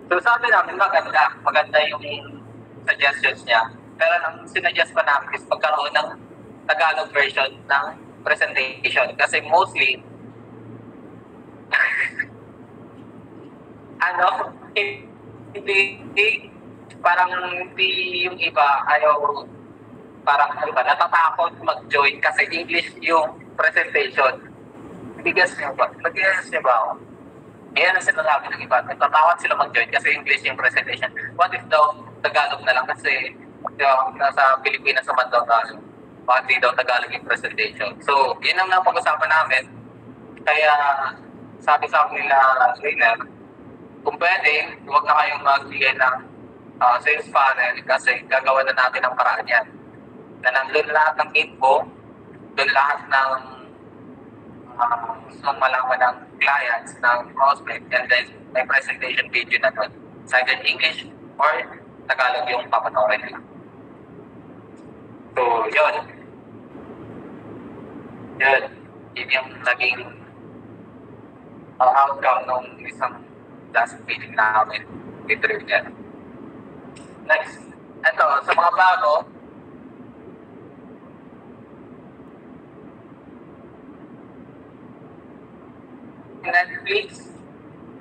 So sabi namin, maganda yung suggestions niya. Pero ang sinuggest pa namin is pagkaroon ng Tagalog version ng presentation. Kasi mostly, hindi yung iba, natatakot mag-join kasi English yung presentation. Nag-guess niyo ba ako? Ayan ang sinasabi ng iba. Natatakot sila mag-join kasi English yung presentation. What if daw Tagalog na lang kasi nasa Pilipinas naman daw tayo. Bakit daw Tagalog yung presentation? So, yun ang napag-usapan namin. Kaya sabi sa akin nila, trainer, kung pwede, huwag na kayong magbigay ng sales funnel kasi gagawa na natin ang paraan yan. Na nandun lahat ng info, doon lahat ng gusto mong malaman ng clients, ng prospect, and then may presentation video na doon. Sa either English or Tagalog yung papanoorin nila. So, yun. Yun. Yun yung naging outcome ng isang last meeting namin with Rivian. Next. Ito, sa mga bago, Netflix,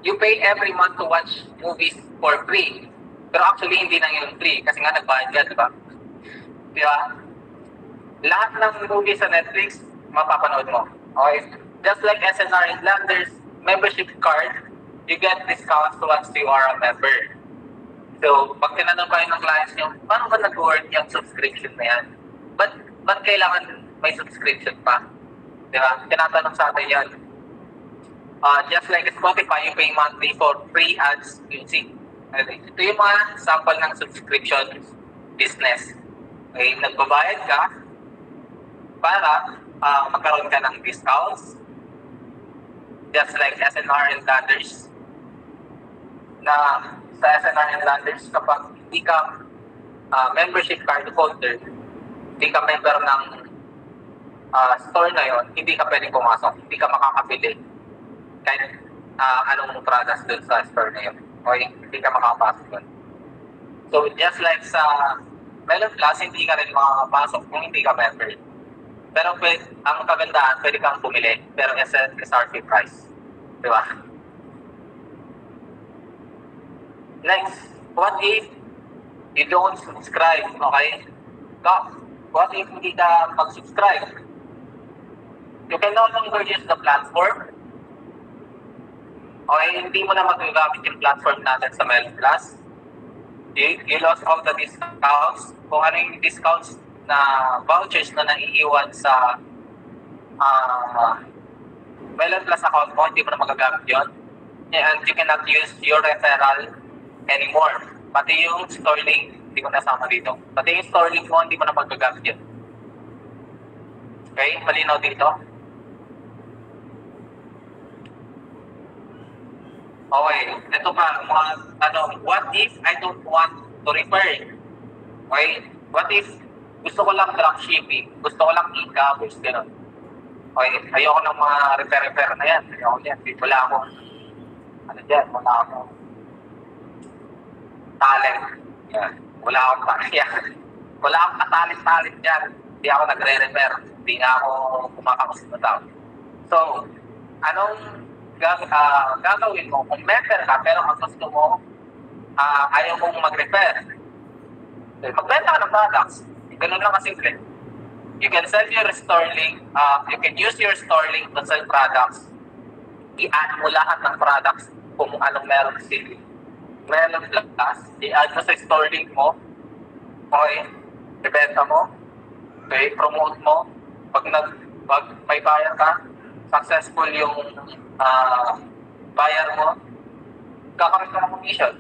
you pay every month to watch movies for free. Pero actually, hindi na yun free kasi nga nagbayad yan, di ba? Di ba? Lahat ng movies sa Netflix, mapapanood mo. Okay? Just like SNR and Landers membership card, you get discounts once you are a member. So, pag tinanong kayo ng clients nyo, paano ba nag-work yung subscription na yan? Ba't kailangan may subscription pa? Di ba? Tinatanong sa atin yan. Just like Spotify, you pay monthly for free ads music. Ito yung mga sample ng subscription business. Okay, nagbabayad ka para magkaroon ka ng discounts. Just like SNR and Landers. Na sa SNR and Landers, kapag hindi ka membership card holder, hindi ka member ng store na yon, hindi ka pwedeng pumasok, hindi ka makakabili kahit anong products dun sa store na yun. Okay, hindi ka makakapasok dun. So, just like sa Melon Plus, hindi ka rin makakapasok kung hindi ka member. Pero ang kagandahan, pwede kang bumili, pero SRP price. Di ba? Next, what if you don't subscribe? Okay? What if hindi ka mag-subscribe? You can no longer use the platform. Okay, hindi mo na magagamit yung platform natin sa Melon Plus. You lost all the discounts. Kung ano yung discounts na vouchers na naiiwan sa Melon Plus account mo, hindi mo na magagamit yun. And you cannot use your referral anymore. Pati yung store link, hindi mo nasama dito. Pati yung store link mo, hindi mo na magagamit yun. Okay, malinaw dito. Okay, ito pa, what if I don't want to refer? Okay, what if gusto ko lang dropshipping, gusto ko lang e-commerce, gano'n. Okay, ayoko ng mga refer na yan. Ayoko yan. Wala akong, wala akong talent. Yan. Wala akong talent. Wala akong katalent dyan. Hindi ako nagre-refer. Hindi nga ako kumakamusta na tao. So, anong gagawin mo? Kung member ka, pero ang gusto mo, ayaw mong mag-refer. Magbenta ka ng products. Ganun lang kasimple. You can sell your store link, you can use your store link to sell products. I-add mo lahat ng products kung anong meron si Melon Plus. I-add mo sa store link mo. Okay. Ibenta mo. Okay. Promote mo. Pag may buyer ka, successful yung buyer mo, kakaroon ka ng commission.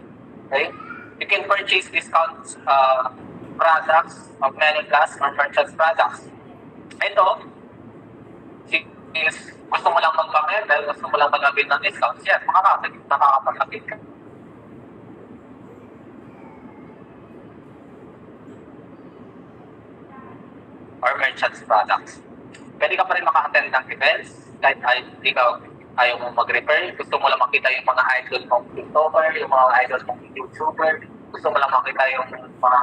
Okay? You can purchase discounts products of Melon Plus or merchants products. Ito, since gusto mo lang magpamember, gusto mo lang mag-avail ng discounts, yan, makakapag-avail ka. Or merchants products. Pwede ka pa rin maka-attend ng events, kahit ayaw mo mag-refer, gusto mo lang makita yung mga idol mong TikToker, yung mga idol mong YouTuber, gusto mo lang makita yung mga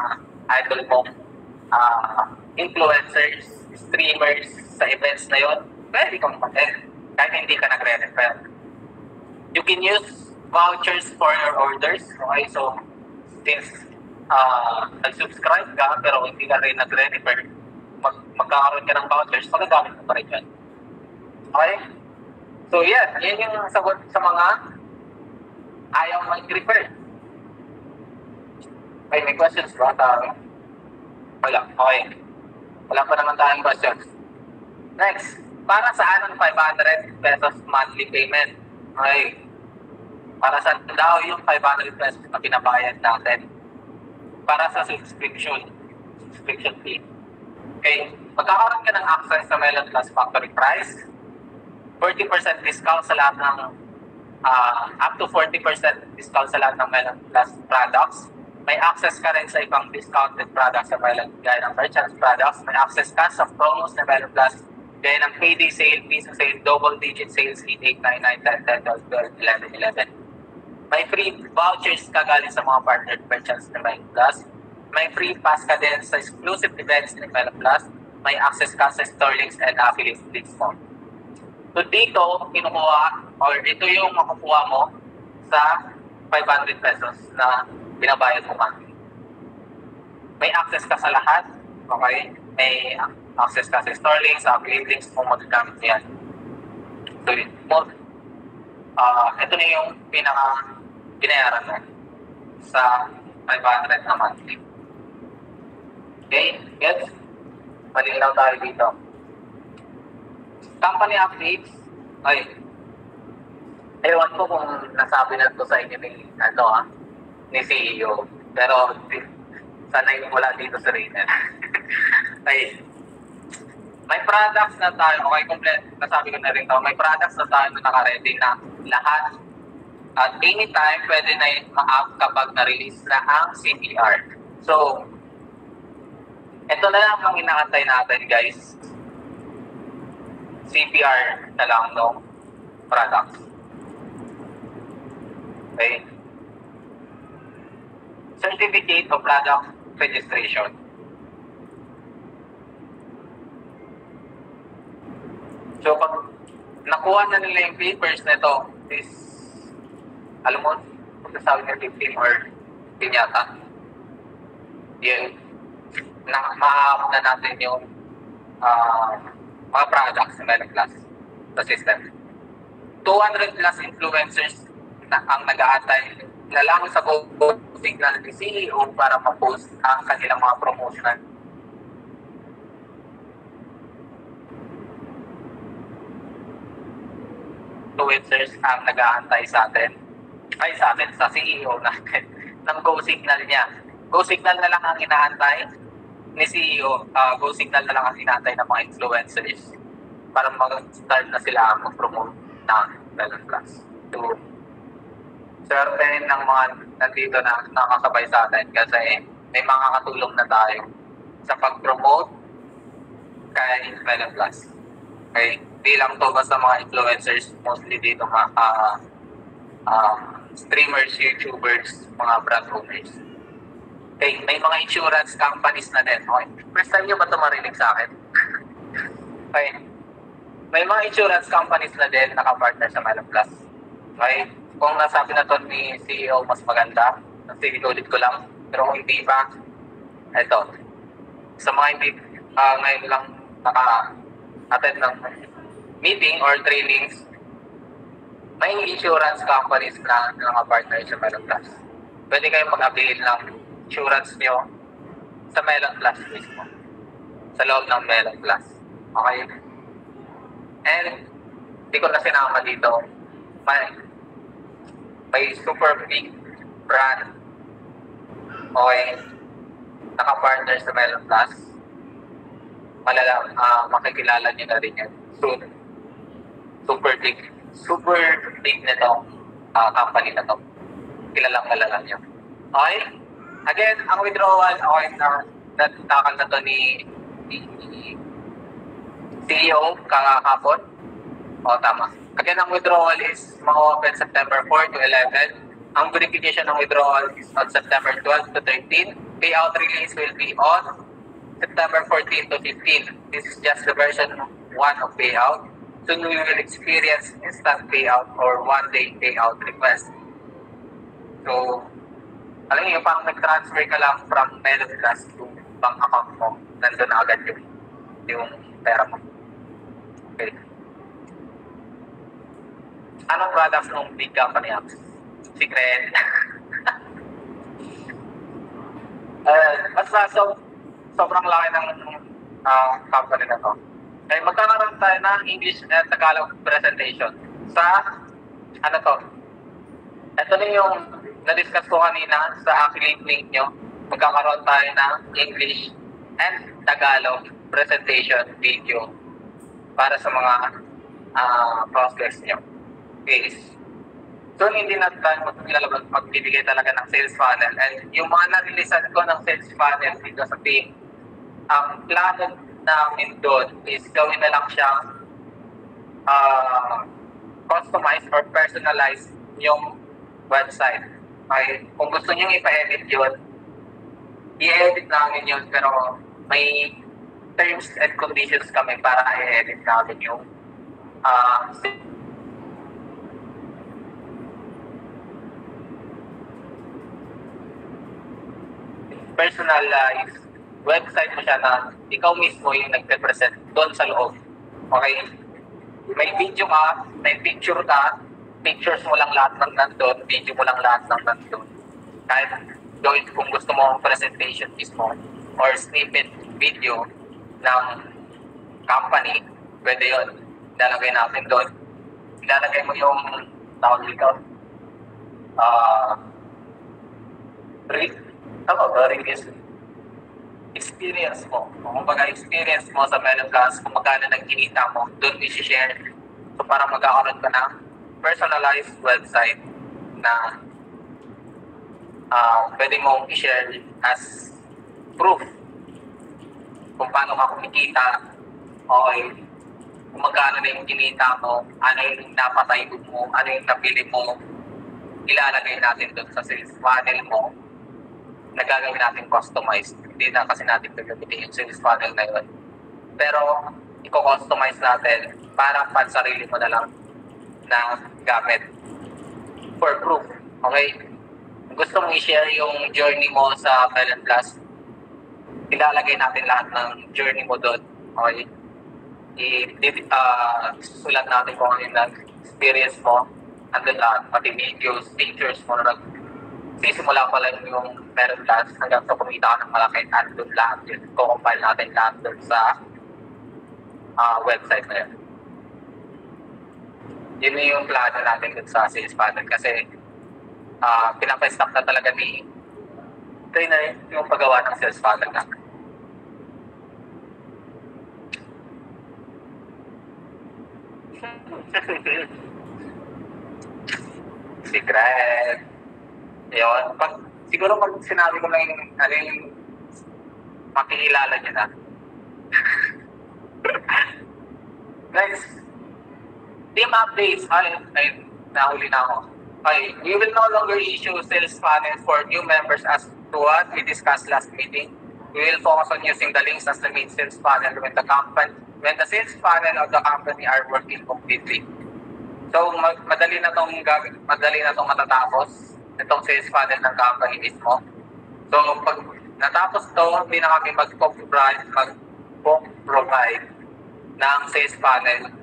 idol mong influencers, streamers sa events na yon, pwede kang mag-attend kahit hindi ka nagre-refer. You can use vouchers for your orders. Okay, so since nag-subscribe ka pero hindi ka rin nagre-refer, magkakaroon ka ng vouchers, magagamit mo pa rin yan. Okay? So yan yung sagot sa mga ayaw mag-refer. Okay, may questions ba? Wala. Okay. Wala pa naman tayong questions. Next, para saan ang 500 pesos monthly payment? Okay. Para sa daw yung 500 pesos na pinabayad natin para sa subscription fee. Okay. Magkakaroon ka ng access sa Melon Plus Factory Price, 40% discount sa lahat ng up to 40% discount sa lahat ng Melon Plus products. May access ka rin sa ibang discounted products sa Melon, gaya ng merchants products. May access ka sa promos na Melon Plus, gaya ng payday sale, piso sale, double digit sales, 8, 8, 9, 9, 10, 10, 12, 12, 11, 11. May free vouchers ka galing sa mga partnered merchants na Melon Plus. May free pass ka din sa exclusive events ng Melon Plus. May access ka sa store links and affiliate links mo. So dito, kinukuha, or ito yung makukuha mo sa 500 pesos na binabayad mo monthly. May access ka sa lahat, okay? May access ka sa store links, sa affiliate links kung magagamit mo yan. So, ito na yung binayaran mo sa 500 na monthly. Okay? Yes? Malinaw tayo dito. Company updates. Ay, ewan ko kung nasabi na ito sa inyo ni CEO. Pero sana yung wala dito sa Rainer. Ay, may products na tayo. Okay, nasabi ko na rin ito. May products na tayo na naka-ready na lahat. At anytime, pwede na yung ma-up kapag na-release na ang CPR. So, ito na lang ang inaantay natin, guys. CPR na lang no products. Okay. Certificate of Product Registration. So, pag nakuha na nila yung papers nito, is, alam mo, kung sabi na 15 or 15 yata, yun, ma-up na natin yung mga products na Melon Plus sa system. 200 plus influencers na ang nag-aantay na lang sa Go Signal ni CEO para ma-post ang kanilang mga promotional. Influencers ang nag-aantay sa atin, sa CEO natin, ng Go Signal niya. Go Signal na lang ang inaantay ni CEO, Go Signal na lang ang inaantay ng mga influencers para mag-start na sila mag-promote ng Melon Plus. So, certain ng mga nandito na nakakasabay sa atin kasi may mga katulong na tayo sa pag-promote kay Melon Plus. Okay? Di lang to basta mga influencers, mostly dito mga streamers, YouTubers, mga brand owners. Okay, may mga insurance companies na din. Okay. First time nyo ba ito marinig sa akin? Okay. May mga insurance companies na din nakapartner sa Melon Plus. Okay. Kung nasabi na ito ni CEO, mas maganda. Sige, ulit ko lang. Pero kung hindi pa, ito. Sa mga hindi ngayon lang naka-attend ng meeting or trainings, may insurance companies na nakapartner sa Melon Plus. Pwede kayong mag-avail ng insurance nyo sa Melon Plus mismo. Sa loob ng Melon Plus. Okay? And, hindi ko na sinama dito. May super big brand. Okay? Naka-partner sa Melon Plus. Makikilala nyo na rin yan soon. Super big nito company na to. Kilalang nyo. Okay? Again, ang withdrawal, okay, natakal na to ni CEO kakapon. O, tama. Again, ang withdrawal is ma-open September 4 to 11. Ang verification ng withdrawal is on September 12 to 13. Payout release will be on September 14 to 15. This is just the version 1 of payout. Soon we will experience instant payout or one-day payout request. So, alam niyo, parang nag-transfer ka lang from Melon Plus to bank account mo. Nandun na agad yung pera mo. Okay. Anong products ng big company apps? Secret. Sobrang laki ng company na to. Magkakaroon tayo ng English and Tagalog presentation sa Ano to? Ito na yung na-discuss ko kanina sa affiliate link nyo. Magkakaroon tayo ng English and Tagalog presentation video para sa mga prospects nyo. Okay. So, hindi na tayo magbibigay talaga ng sales funnel. And yung mga na-releasean ko ng sales funnel dito sa team, ang plano namin doon is gawin na lang siyang customized or personalized yung website. Okay? Kung gusto nyo ipa-edit yun, i-edit namin yun, pero may terms and conditions kami para i-edit namin yung personalized website mo siya na ikaw mismo yung nagpe-present doon sa loob. Okay? May video ka, may picture ka, pictures mo lang lahat ng nandun, video mo lang lahat ng nandun. Kahit gawin kung gusto mo ang presentation mismo or snippet video ng company, pwede yun. Ilalagay natin doon. Ilalagay mo yung tawag dito. Experience mo. Kung baga experience mo sa Melon Plus, kung magkano nang kinita mo, doon i-share. So para magkakaroon ka ng personalized website na pwede mong i-share as proof kung paano ka kumikita, okay, kung magkano na yung kinita mo, ano yung napatay mo, ano yung nabili mo, ilalagay natin doon sa sales funnel mo na gagawin natin customized. Hindi na kasi natin gagamitin yung sales funnel na yun. Pero, i-customize natin para pansarili mo na lang na gamit for proof. Okay? Kung gusto mong i-share yung journey mo sa Melon Plus, ilalagay natin lahat ng journey mo doon. Okay? Sulat natin kung ano yung experience mo. Andun lahat, pati videos, pictures mo na sisimula pa lang yung Melon Plus hanggang sa kumita ka ng malaki, andun lahat yun. Kukumpile natin lahat doon sa website na yun. Yun yung plano natin dun sa sales funnel kasi pinapa-stock na talaga ni trainer yung paggawa ng sales funnel na. Secret. Yun. Siguro pag sinabi ko lang yung ano yung makikilala nyo na. Guys, team updates. Ay, nahuli na ako. Okay, we will no longer issue sales funnel for new members as to what we discussed last meeting. We will focus on using the links as the main sales funnel when the sales funnel of the company are working completely. So, madali na tong matatapos itong sales funnel ng company mismo. So, pag natapos to, hindi na kami mag-provide ng sales funnel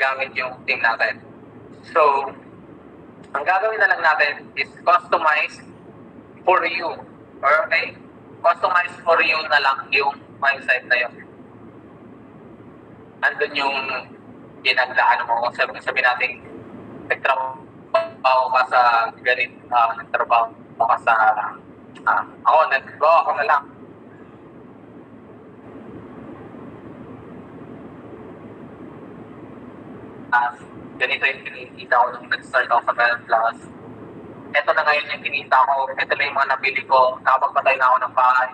gamit yung team natin. So, ang gagawin na lang natin is customize for you. Okay? Customize for you na lang yung website na yun. Andun yung ginagdaan mo. Sabi natin, nagtrabaho ka sa nagtrabaho ka sa ako na lang. Ganito yung kinikita ko nung nag-start ako sa Melon Plus. Ito na ngayon yung kinita ko. Ito na yung mga nabili ko. Nakapagpatay na ako ng bahay.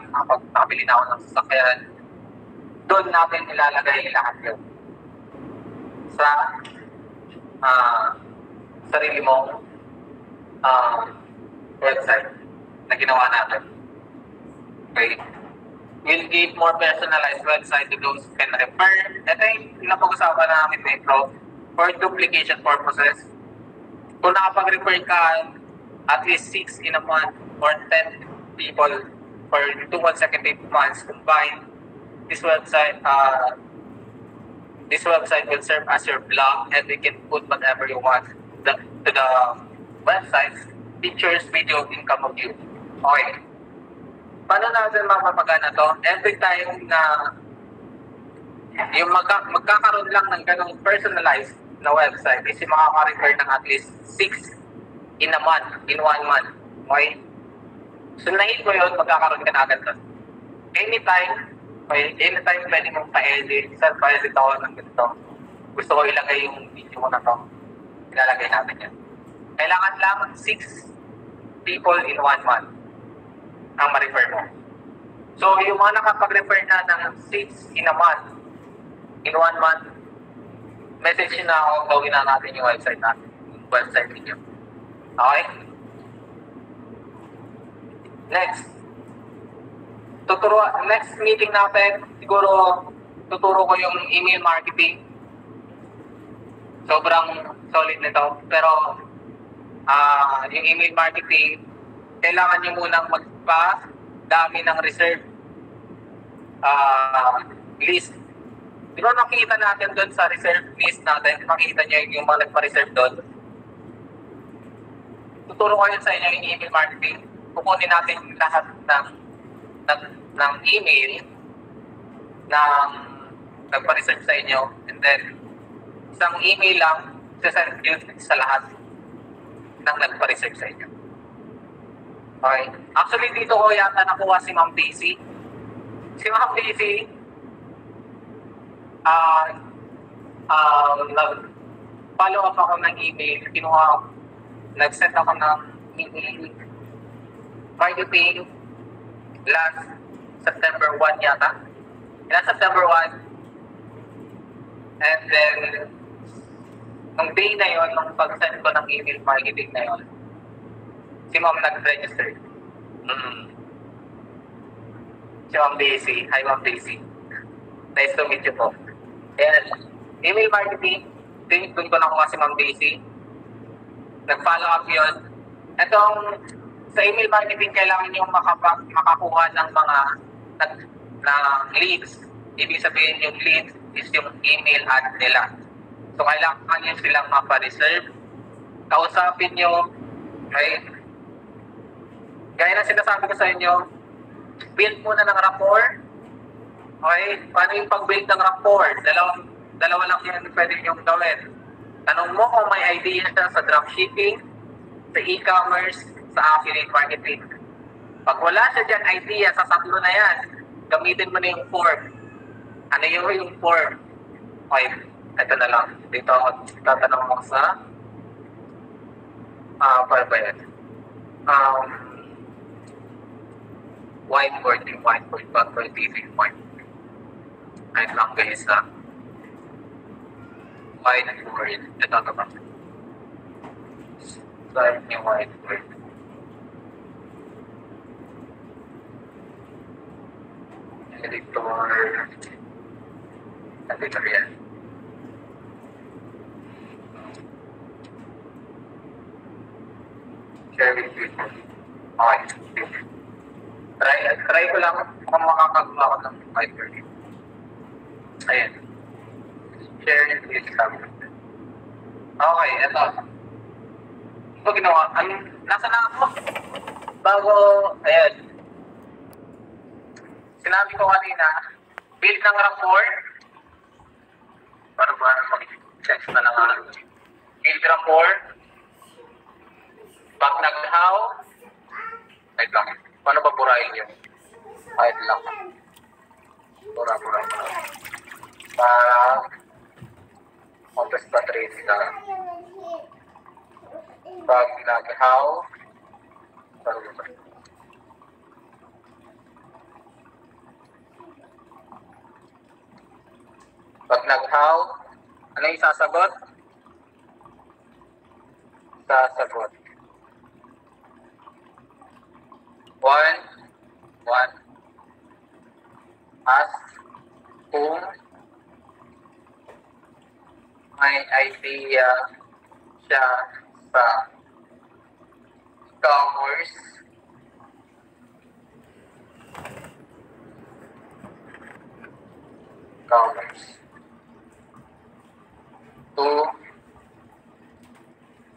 Nakabili na ako ng sasakyan. Doon natin nilalagay lahat yun. Sa sarili mong website na ginawa natin. Okay? We'll give more personalized website to those who can refer. Ito yung napag-usapan namin may pro for duplication purposes. Kung nakapag-refer ka at least 6 in a month or 10 people for 2 consecutive months combined, this website will serve as your blog and you can put whatever you want to the website, pictures, video, income of you. Okay. Paano natin mapapagana to? Every time na yung magkakaroon lang ng ganong personalized na website is yung makaka-refer ng at least 6 in a month, in 1 month. Okay? So, na-hit mo yun, magkakaroon ka na agad doon. Anytime pwede mong pa-edit. Sir, pa-edit ako ng ganito. Gusto ko ilagay yung video ko na to. Ilalagay natin yan. Kailangan lang 6 people in 1 month ang ma-refer mo. So, yung mga nakapag-refer na ng 6 in a month, in 1 month, message nyo na ako, gawin na natin yung website natin. Yung website ninyo. Okay? Next meeting natin, siguro tuturo ko yung email marketing. Sobrang solid nito. Pero, yung email marketing, kailangan nyo munang magpa-dami ng reserve list. Di ba nakita natin doon sa reserve list natin, makita nyo yung mga nagpa-reserve doon. Tuturo ko yun sa inyo yung email marketing. Kukunin natin lahat ng email ng nagpa-reserve sa inyo, and then isang email lang sasend yun sa lahat ng nagpa-reserve sa inyo. Okay. Actually, dito ko yata nakuha si Ma'am Daisy. Si Ma'am Daisy, nag-follow up ako ng email. Nag-send ako ng email marketing last September 1 yata. Last September 1. And then, nung day na yon, nung pag-send ko ng email marketing na yon, si Ma'am nag-register. Si Ma'am Daisy. Hi, Ma'am Daisy. Nice to meet you po. And email marketing, doon ko nakuha si Ma'am Daisy. Nag-follow up yun. Itong sa email marketing, kailangan nyo makakuha ng mga leads. Ibig sabihin yung leads is yung email ad nila. So, kailangan nyo silang mapa-reserve. Kausapin nyo. Okay? Gaya na sinasabi ko sa inyo, build muna ng rapport. Okay? Paano yung pag-build ng rapport? Dalawa lang yun pwede nyo gawin. Tanong mo kung may idea siya sa dropshipping, sa e-commerce, sa affiliate marketing. Pag wala siya dyan idea, sa tatlo na yan, gamitin mo na yung form. Ano yung form? Okay, ito na lang. Dito ako tatanong mo sa para ba yan? Whiteboard TV whiteboard. Ayun lang guys whiteboard. Ito ba? Slide yung whiteboard. Editor yan. Share with people. Okay. Try ko lang kung makakagawa ko ng whiteboard. Ayan. Share with people. Okay, ito. Ito ginawa. Nasa na ako? Bago, ayan. Sinabi ko kanina, build ng rapport. Paano ba mag-text na lang ako? Build rapport. Pag nag-how, wait lang. Paano ba burahin yun? Wait lang. Bura. Office battery na. Pag nag-how, paano ba? Pag nag-how, ano yung sasagot? Sasagot. One. Ask kung may idea siya sa e-commerce. Two,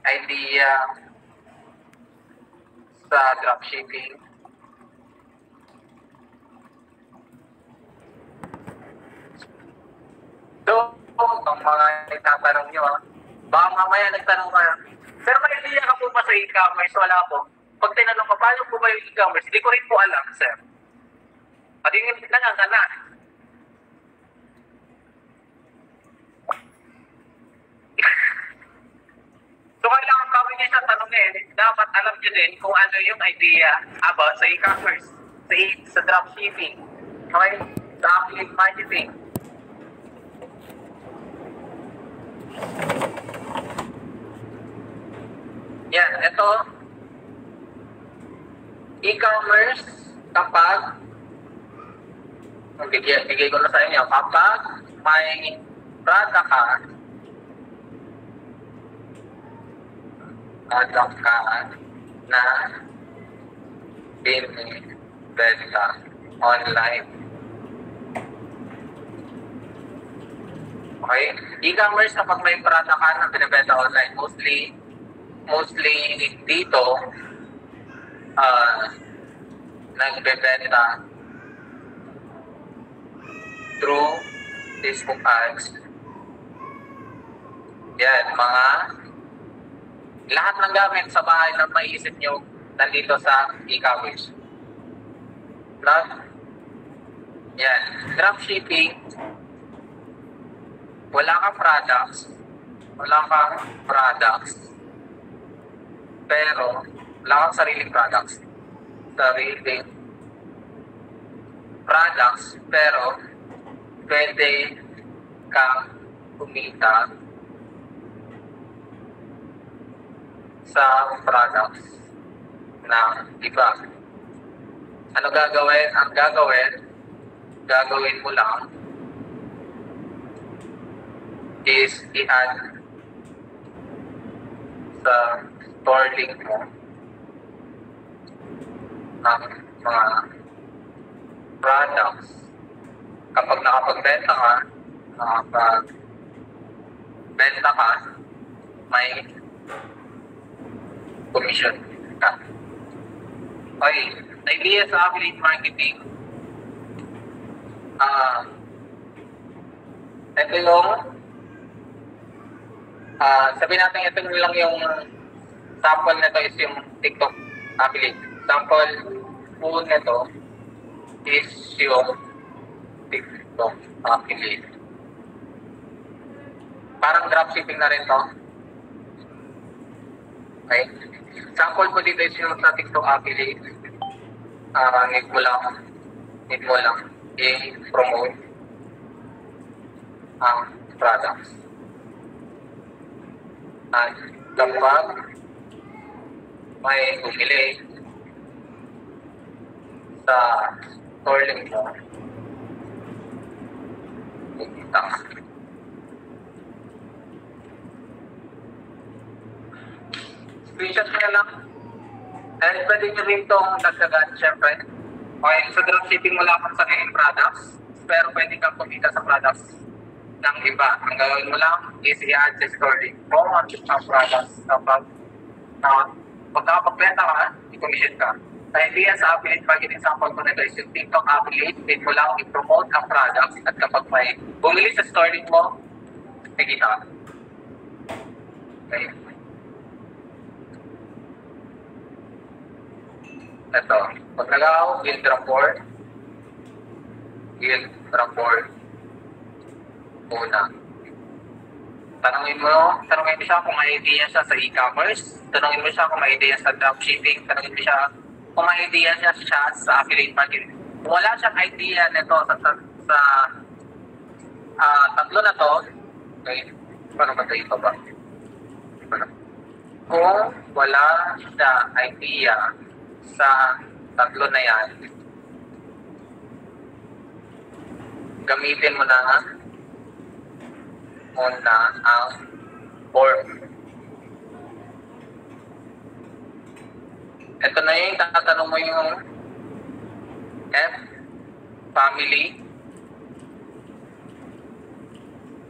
idea sa dropshipping. So, ang mga itatanong nyo, Baka mamaya nagtanong ka, sir, may idea ka po ba sa e-commerce? Wala po. Pag tinanong ka, paano po ba yung e-commerce? Hindi ko rin po alam, sir. Patingin na nga ka na. So, kailangan kami niya sa tanongin, dapat alam niyo din kung ano yung idea about sa e-commerce, sa dropshipping, okay? Sa affiliate marketing. Yan, ito, e-commerce kapag, bigay ko na sa inyo, kapag may product ka na binibenta online. Okay? E-commerce kapag may product ka na binibenta online, mostly dito, nagbebenta through Facebook ads. Yan, lahat ng gamit sa bahay na maiisip nyo nandito sa e-commerce. Yan, dropshipping, wala kang products, pero wala kang sariling products, pero pwede kang kumita sa products ng iba. Ano gagawin? Ang gagawin mo lang is i-add sa store link mo ng mga products. Kapag nakapagbenta ka, may commission ka. Okay, idea sa affiliate marketing. Ito yung sabihin natin ito lang yung sample nito is yung TikTok affiliate. Sample po nito is yung TikTok affiliate. Parang dropshipping na rin to. Okay? Sample ko dito is yung sa TikTok affiliate. Need mo lang i-promote ang products. At kapag may bumili sa store link mo, kumita ka. Screenshot mo na lang. And pwede nyo rin itong dagdagan, syempre. Okay, sa dropshipping mo lang sa ngayon products, pero pwede kang kumita sa products ng iba. Ang gawin mo lang is i-add sa store link mo ang products. Kapag pagkakapagbenta ka, i-commission ka. Sa idea sa affiliate marketing sample ko nito is yung TikTok affiliate, need mo lang i-promote ang products at kapag may bumili sa store link mo, may kita ka. Okay. Ito, pag nag-out, yield rapport una. Tanungin mo siya kung may idea siya sa e-commerce, tanungin mo siya kung may idea sa dropshipping, tanungin mo siya kung may idea siya sa affiliate marketing. Kung wala siyang idea nito sa tatlo na to, okay, paano ba ito ba? Kung wala siya idea sa tatlo na yan, gamitin mo na muna ang form. Ito na yung tatanong mo yung F, family,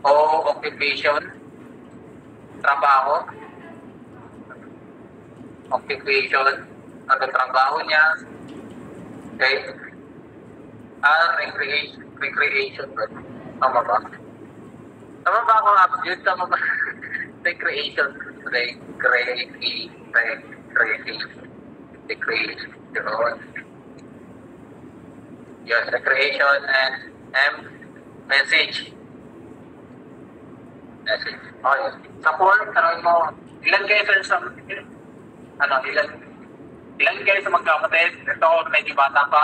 O, occupation, trabaho, ano trabaho niya, okay, recreation ba? Tama ba? Tama ba ako, Abjud? Tama ba? recreation, yes, recreation and message. Message. Okay. Sa form, tanongin mo, ilan kayo sir sa, ilan kayo sa magkapatid? Ito, medyo bata pa.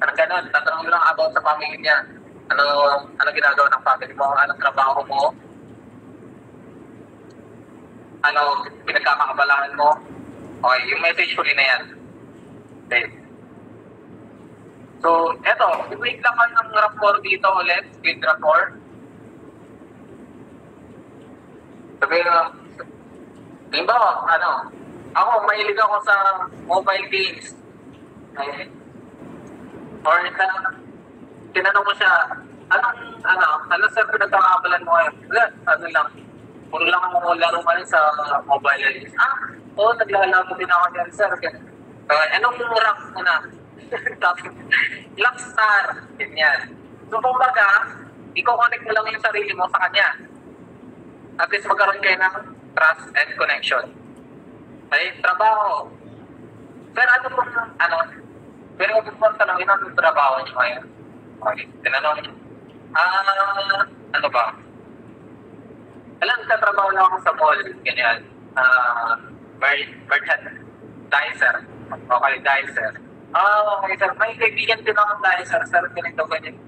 Parang ganun, tatanong mo lang about sa family niya. Ano ginagawa ng family mo? Anong trabaho mo? Ano pinagkakabalahan mo? Okay, yung message huli na yan. Okay. So, eto, i-wait lang kayo ng rapport dito ulit, split rapport. Sabihin nga, halimbawa, ako, mahilig ako sa mobile games. Okay. Or tinanong mo siya, ano sir, pinagkakabalan mo ngayon? Lang, puro lang ako laro ngayon sa mobile games. Oo, naglalaro din ako yan, sir. Anong rank mo na? Black star, ganyan. So, kumbaga, i-connect mo lang yung sarili mo sa kanya. At least magkaroon kayo ng trust and connection. Okay, trabaho. Sir, pero kung po tanongin ang trabaho niyo ngayon. Okay, tinanong, ano ba? Alam, katrabaho lang ako sa mall, ganyan. Merchant, dicer. Okay, dicer. Okay, sir. May kaibigan din ako dicer, sir. Ganito, ganyan.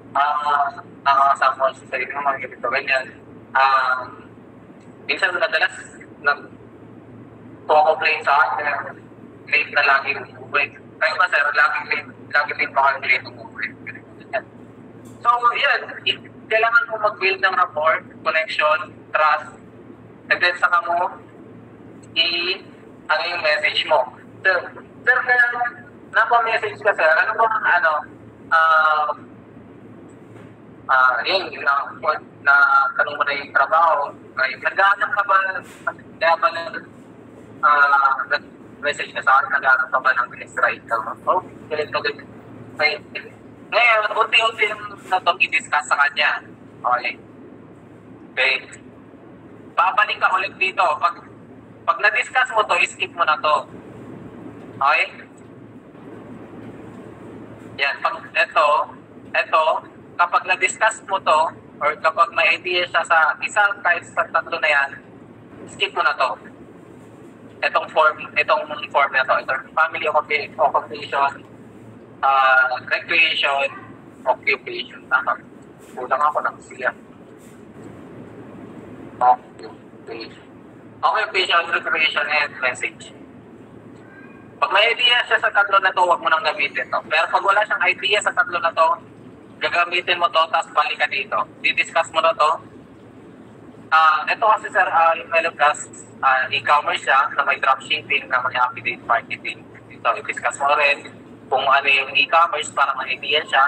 Nakakasama ko sa sarili ng mga ganito, ganyan. Minsan madalas nag-complain sa akin, late na lagi umuwi. Kayo ba, sir? Lagi din baka late umuwi. So, yan. Kailangan mo mag-build ng rapport, connection, trust, and then saka mo ano yung message mo. Sir, kaya napa-message ka, sir. Ano ba, yun, na tanong mo na yung trabaho. Nag-aanap ka ba, kaya ba nag-message ka sa akin, nag-aanap ka ba ng ministry ka? Oh, ganito. Ngayon, unti-unti na itong i-discuss sa kanya. Okay. Babalik ka ulit dito. Pag na-discuss mo to, skip mo na to. Okay? Yan, ito, kapag na-discuss mo to, or kapag may idea siya sa isa kahit sa tatlo na yan, skip mo na to. Itong form na to, itong family occupation, recreation, occupation. Tama. Kulang ako ng siya. Occupation, recreation, and message. Pag may idea siya sa tatlo na to, huwag mo nang gamitin to. Pero pag wala siyang idea sa tatlo na to, gagamitin mo to, tapos balik ka dito. Didiscuss mo na to. Ito kasi sir, yung Melocast, e-commerce siya, na may dropshipping, na may affiliate marketing. Ito, i-discuss mo rin kung ano yung e-commerce para ma-idea siya.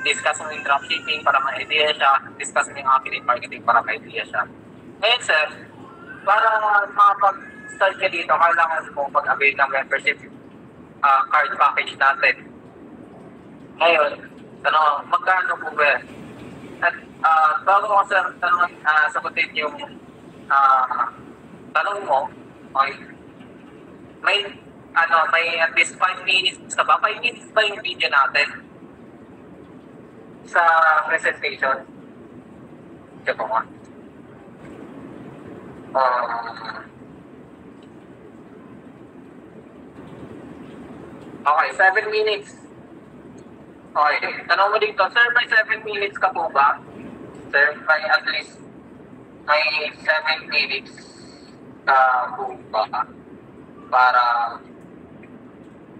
Discuss mo yung dropshipping para ma-idea siya. Discuss mo yung affiliate marketing para ma-idea siya. Ngayon sir, para makapag-start ka dito, kailangan mo mag-avail ng membership card package natin. Ngayon, magkano po ba? At bago ko sir, sagutin yung tanong mo, okay, may at least 5 minutes ka ba? 5 minutes ba yung video natin sa presentation? Check ko nga. Okay, 7 minutes. Okay, tanong mo dito, sir, may 7 minutes ka po ba? Sir, may at least may 7 minutes ka po ba para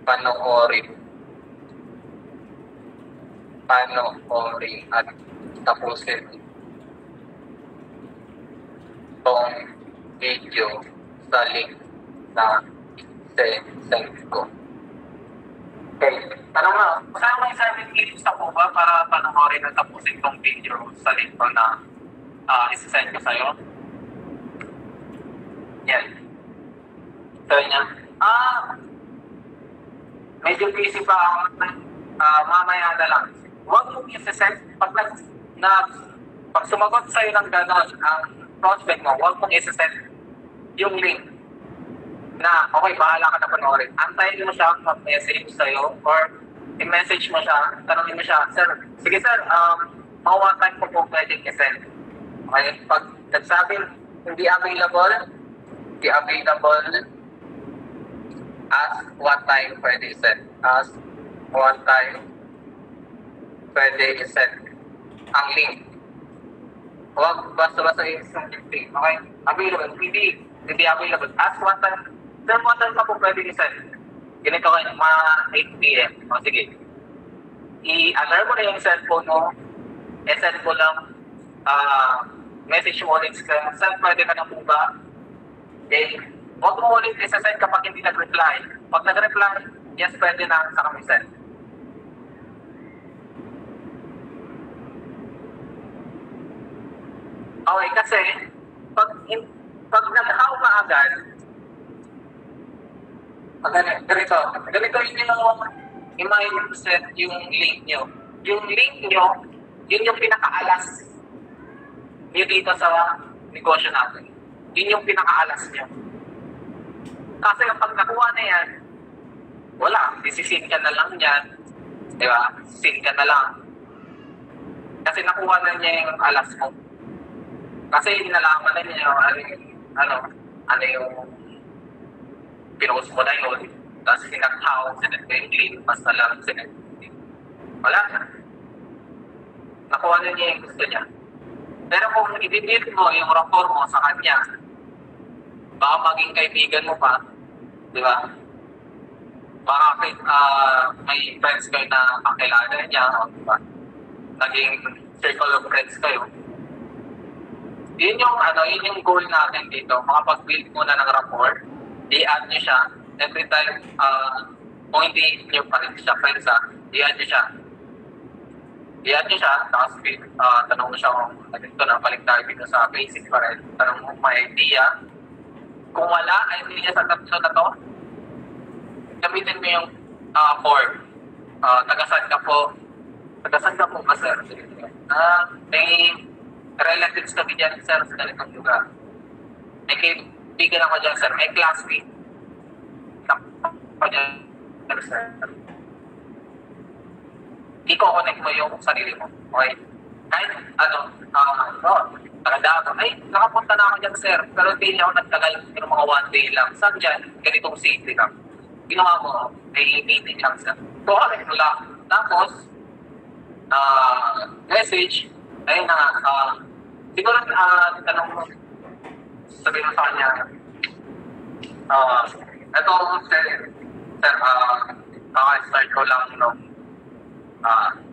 panoorin at tapusin itong video sa link na send ko. Okay, tanong mo, kasama may 7 minutes na po ba para panoorin at tapusin itong video sa link ko na isasend ko sa'yo? Yan. Sabi niya, medyo busy pa ako, mamaya na lang. Huwag mo isasend, pag sumagot sa'yo ng gano'n, ang prospect mo, huwag mong isa-send yung link na, okay, bahala ka na panoorin. Antayin mo siya mag-message sa'yo or i-message mo siya, tanongin mo siya, sir, sige sir, mga one time ko po pwedeng i-send. Okay, pag nagsabing hindi available, as one time pwede i-send. As one time pwede i-send ang link. Huwag basta-basta i-send yung link. Okay, available, hindi available. As one time, sir, one time ka po pwede i-send. Ganito kayo, mga 8 p.m. O sige, i-alarm mo na yung cellphone mo, i-send mo lang, message mo ulit ka, sir, pwede ka na po ba? Okay, huwag mo ulit isa-send kapag hindi nag-reply. Pag nag-reply, yes, pwede na sa kami send. Okay, kasi pag nag-how ka agad, ganito yung i-set yung link nyo. Yung link nyo, yun yung pinakaalas nyo dito sa negosyo natin. Yun yung pinakaalas nyo. Kasi kapag nakuha na yan, wala, isisin ka na lang yan. Di ba? Sin ka na lang. Kasi nakuha na niya yung alas mo. Kasi nalaman na niya ano yung pinost mo na yun. Tapos pinag-how, sinag mo yung link, mas na lang sinag. Wala na. Nakuha na niya yung gusto niya. Pero kung i-build mo yung rapport mo sa kanya, baka maging kaibigan mo pa, di ba? Baka may friends kayo na kakilala niya, di ba? Naging circle of friends kayo. Yun yung goal natin dito. Makapag-build muna ng rapport, i-add nyo siya. Every time, kung hindi nyo pa rin siya friends, i-add nyo siya. I-add nyo siya, tapos tanong mo siya kung ganito na, balik tayo dito sa basic pa rin. Tanong mo may idea. Kung wala, ay hindi niya sa tatlo na to, gamitin mo yung form. Tagasan ka po ba, sir? May relatives kami dyan, sir, sa ganitong lugar. May kaibigan ako dyan, sir. May classmate ako dyan, sir. I-connect mo yung sarili mo. Okay? Kahit tagada ako. Ay, nakapunta na ako dyan, sir. Pero hindi ako nagtagal yung mga one day lang. Saan dyan? Ganitong city lang. Ginawa mo, may meeting lang, sir. Connect mo lang. Tapos, message, ayun na, siguro, tanong mo, sabihin mo sa kanya, ito, sir, kaka-start ko lang nung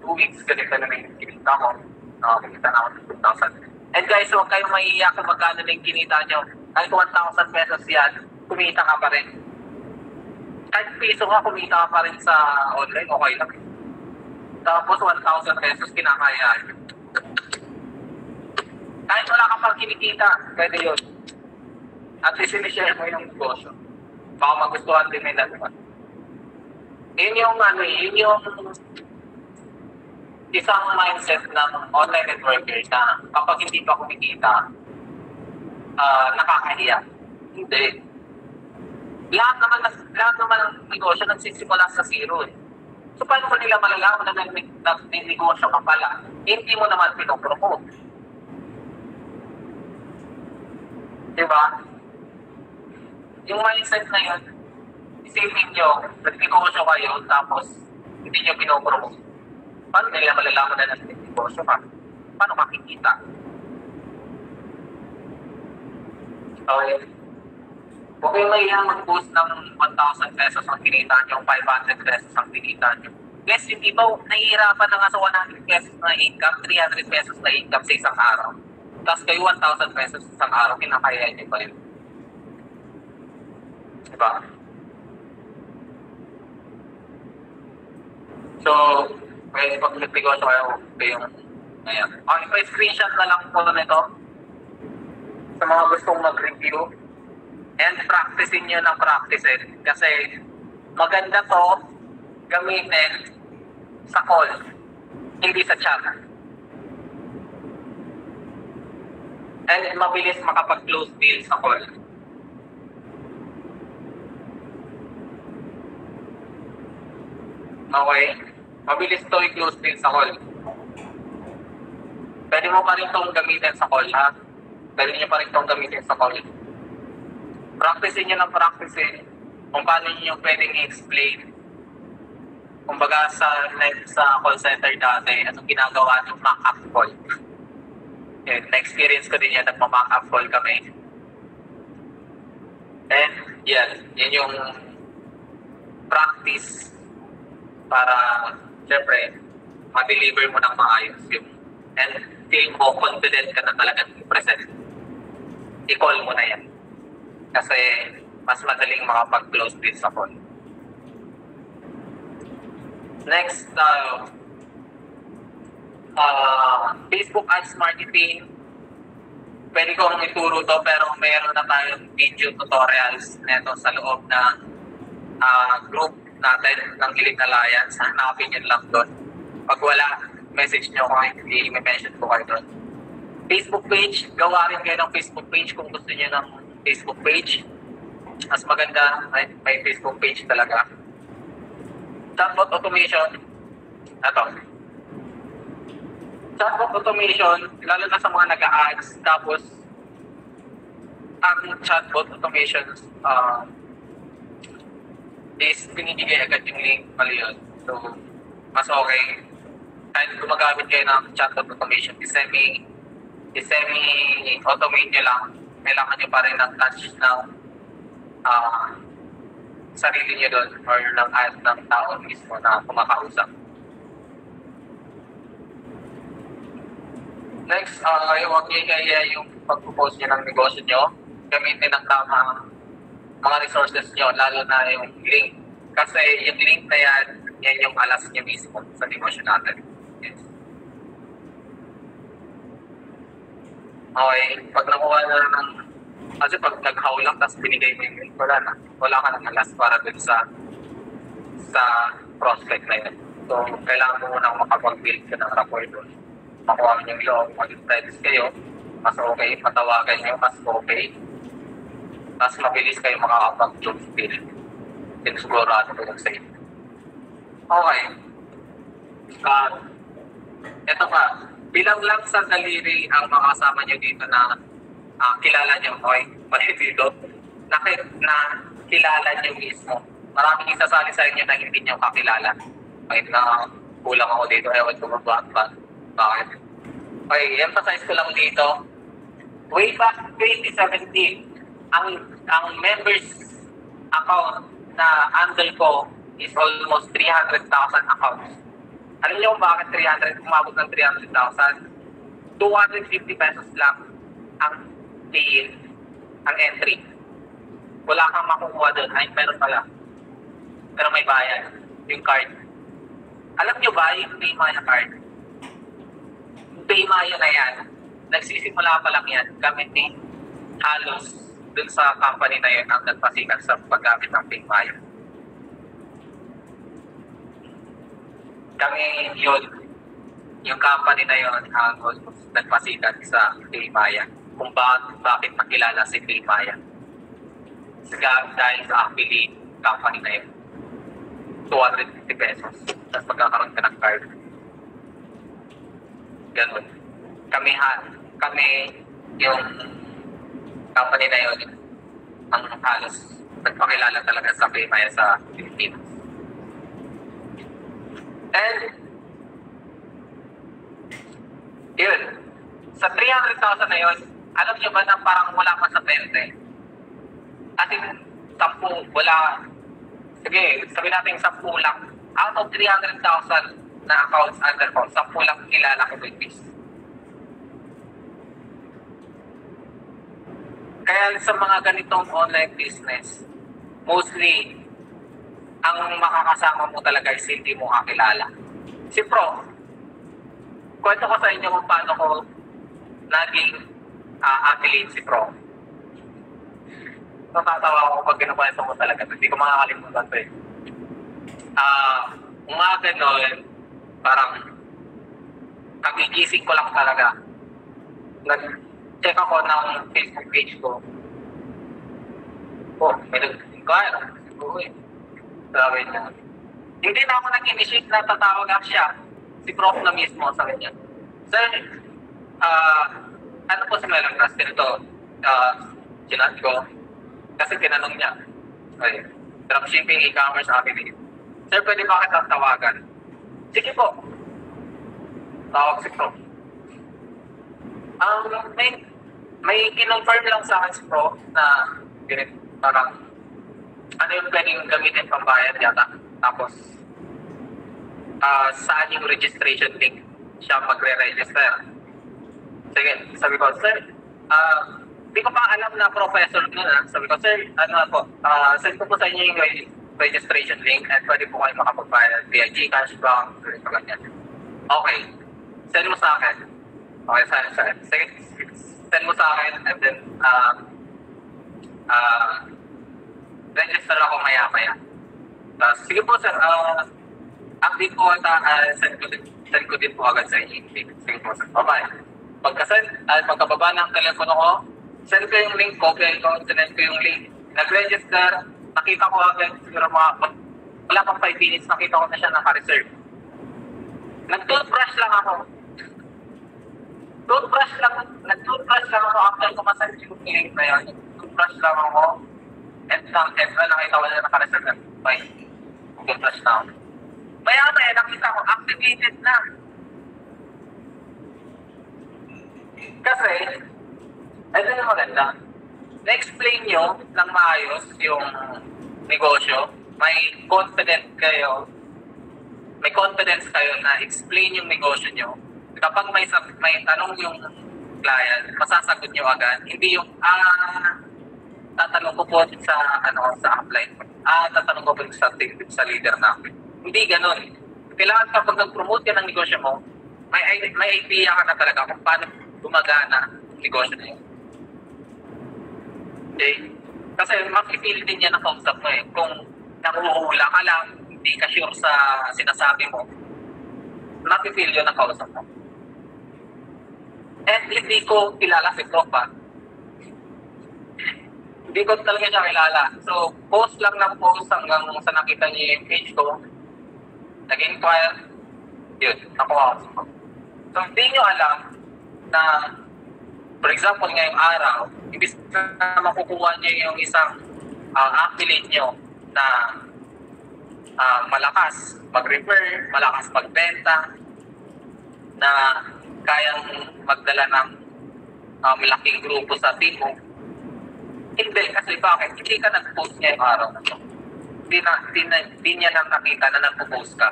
2 weeks, ganito na yung kinita ko. Kumita na ako ng 2,000. And guys, huwag kayong maiiyak kung magkano na yung kinita nyo. Kahit 1,000 pesos yan, kumita ka pa rin. Kahit piso ka, kumita ka pa rin sa online, okay lang. Tapos 1,000 pesos kinakaya. Kahit wala ka pang kinikita, pwede yun. At least sinishare mo yung negosyo. Baka magustuhan din nila, diba? Yun yung isang mindset ng online networker na kapag hindi pa kumikita, nakakahiya. Hindi. Lahat naman ng negosyo nagsisimula sa zero. So paano ko nila malalaman na nag-negosyo ka pala? Hindi mo naman pinopromote. Diba? Yung mindset na yun, isipin nyo, nag-negosyo kayo, tapos hindi nyo pinopromote. Paano nila malalaman na nag-negosyo ka? Paano makikita? Okay. Huwag kayong mahiyang mag-post ng 1,000 pesos ang kinita nyo, 500 pesos ang kinita nyo. Guys, yung iba, nahihirapan na nga sa 100 pesos na income, 300 pesos na income sa isang araw. Tapos kayo 1,000 pesos sa isang araw, kinakaya nyo pa yun. Diba? So, pwede pag nag-negosyo kayo, yung ngayon. Okay, pa-screenshot na lang po nito sa mga gustong mag-review. And practicein nyo ng practicein. Kasi maganda to gamitin sa call, hindi sa chat. And mabilis makapag-close deal sa call. Okay? Mabilis to i-close deal sa call. Pwede mo pa rin itong gamitin sa call, ha? Pwede nyo pa rin itong gamitin sa call. Practicein nyo ng practicein kung paano nyo pwedeng i-explain. Kumbaga sa call center dati, anong ginagawa ng mock-up call. Na-experience ko din yan, nagpa-mock-up call kami. And yan yung practice para, syempre, ma-deliver mo ng maayos yung and feel mo confident ka na talagang i-present. I-call mo na yan. Kasi mas madaling makapag-close deal sa call. Next, Facebook Ads Marketing. Pwede kong ituro to pero mayroon na tayong video tutorials neto sa loob na group natin ng Elite Alliance. Hanapin yun lang doon. Pag wala, message nyo ko, i-mention ko kayo doon. Facebook page, gawa rin kayo ng Facebook page kung gusto nyo ng Facebook page. Mas maganda, may Facebook page talaga. Chatbot automation. Ito. Chatbot automation, lalo na sa mga nag-a-ads. Tapos, ang chatbot automation is binibigay agad yung link, mali yun. So, mas okay. Kahit gumagamit kayo ng chatbot automation, i-semi-automate nyo lang. Kailangan nyo pa rin ng touch ng sarili nyo doon or ng ad ng tao mismo na kumakausap. Next, huwag nyo kaya yung pag-post nyo ng negosyo nyo. Gamitin ng tama mga resources nyo, lalo na yung link. Kasi yung link na yan yung alas nyo mismo sa negosyo natin. Yes. Okay, pag nakuha na ng kasi pag nag-how lang tapos binigay mo yung link, wala na. Wala ka ng alas para dun sa prospect na yun. So, kailangan mo munang makapag-build ka ng rapport dun. Makuha mo yung loob, mag-friends kayo, mas okay, patawagan nyo, mas okay. Tapos mabilis kayo makakapag-job build. Sigurado ko yung sa'yo. Okay. Ito pa, bilang lang sa daliri ang makasama nyo dito na kilala nyo, okay, mali dito, na kilala nyo mismo. Maraming isasali sa inyo na hindi nyo kakilala. Kahit na kulang ako dito, ewan ko ba? Bakit? Okay, emphasize ko lang dito. Way back 2017, ang members account na handle ko is almost 300,000 accounts. Alam niyo kung bakit 300, umabot ng 300,000? 250 pesos lang ang pay-in, ang entry. Wala kang makukuha doon. Ay, meron pala. Pero may bayad. Yung card. Alam niyo ba yung Paymaya card? Yung Paymaya na yan, nagsisimula pa lang yan, gamitin halos dun sa company na yun ang nagpasikat sa paggamit ng Paymaya. Kami yun, yung company na yun ang nagpasikat sa Paymaya. Kung bakit makilala si Paymaya. Dahil sa affiliate company na yun. 250 pesos. Tapos magkakaroon ka ng card. Ganun. Kami yung company na yun ang halos nagpakilala talaga sa Paymaya sa Pilipinas. And yun, sa 300,000 na yun, alam nyo ba na parang wala pa sa 20? As in, 10, wala. Sige, sabi natin 10 lang. Out of 300,000 na accounts under ko, 10 lang kilala ko with this. Kaya sa mga ganitong online business, mostly, ang makakasama mo talaga is hindi mo kakilala. Si Pro, kwento ko sa inyo kung paano ko naging affiliate si Pro. Natatawa ako pag ginakwento mo talaga. Hindi ko makakalimutan ito eh. Umaga noon, parang kagigising ko lang talaga. check ako ng Facebook page ko. Oh, may nag-inquire. Siguro eh. Sabi niya. Hindi na ako nag-initiate na tatawag siya. Si Prof na mismo sa kanya. Sir, ano po si Melang Class? Ganito, sinat ko. Kasi tinanong niya. Okay. Dropshipping, e-commerce, affiliate. Sir, pwede ba kita tawagan? Sige po. Tawag si Prof. May kinonfirm lang sa akin si Prof na parang ano yung pwedeng gamitin pambayad yata. Tapos, saan yung registration link siya magre-register. Sige, sabi ko, sir, di ko pa alam na professor nun. Sabi ko, sir, ano po, send ko po sa inyo yung registration link at pwede po kayo makapagbayad via Gcash, bank, ganyan. Okay, send mo sa akin. Okay, sige, send mo sa akin and then register ako maya-maya. Sige po, sir, update ko at send ko din po agad sa inyo. Sige po, sir. Bye-bye. Pagkababa ng telepono ko, send ko yung link, copy ko, send ko yung link. Nag-register, nakita ko agad, siguro wala pang 5 minutes, nakita ko na siya naka-reserve. Nag-toothbrush lang ako. Nag-toothbrush lang ako after ko masend yung link na yun. Nag-toothbrush lang ako. And nakita ko na naka-reserve na. Bye. Nag-toothbrush na ako. Maya-maya, nakita ko, activated na. Kasi, ito yung maganda. Na-explain nyo ng maayos yung negosyo. May confidence kayo na explain yung negosyo nyo. Kapag may tanong yung client, masasagot nyo agad. Hindi yung, tatanong ko po sa upline. Tatanong ko po sa leader namin. Hindi ganun. Kailangan kapag nag-promote ka ng negosyo mo, may idea ka na talaga kung paano gumagana ang negosyo na yun. Okay? Kasi makikil din yan ang kausap mo eh. Kung nanguhula ka lang, hindi ka sure sa sinasabi mo, makikil yun ang kausap mo. And hindi ko kilala si Prof. Hindi ko talaga siya kilala. So, post lang ng post hanggang sa nakita niyo yung page ko. Nag-inquire, yun, nakuha ko si Prof. So, hindi nyo alam na, for example, ngayong araw, ibig na makukuha nyo yung isang affiliate nyo na malakas mag-refer, malakas magbenta, na kayang magdala ng malaking grupo sa team mo. Hindi, kasi bakit? Hindi ka nag-post ngayong araw na ito. Hindi niya nang nakita na nag-post ka.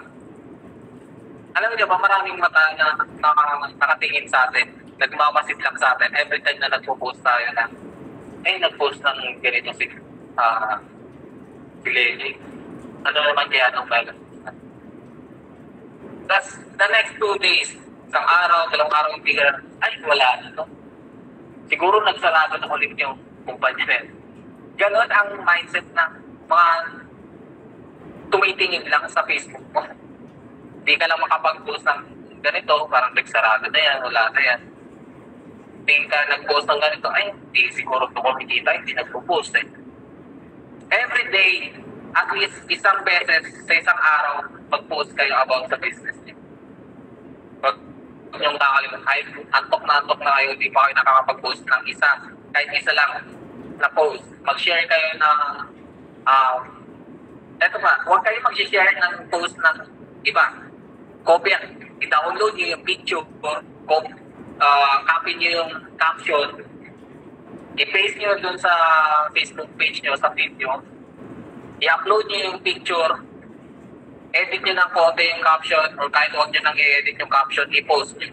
Alam niyo ba, maraming mata na nakatingin sa atin, nagmamasid lang sa atin, every time na nagpo-post tayo na, nag-post ng ganito si Lenny. Ano naman kaya nung meron? Tapos, the next 2 days, isang araw, 2 araw, hindi ka, wala na to. Siguro nagsarado na ulit yung kumpanya. Ganon ang mindset ng mga tumitingin lang sa Facebook mo. Hindi ka lang makapag-post ng ganito, parang nagsarado na yan, wala na yan. Hindi ka nag-post ng ganito, hindi siguro ito kumikita, hindi nagpo-post eh. Every day, at least isang beses sa isang araw, mag-post kayo about sa business niyo. Pag yung kahit antok na kayo, hindi pa kayo nakakapag-post ng isa. Kahit isa lang na post. Mag-share kayo ng, eto pa, huwag kayo mag-share ng post ng iba. Copy, i-download nyo yung picture, copy nyo yung caption, i-paste nyo dun sa Facebook page nyo, sa video, i-upload nyo yung picture, edit nyo ng konti yung caption, or kahit huwag nyo nang i-edit yung caption, i-post nyo.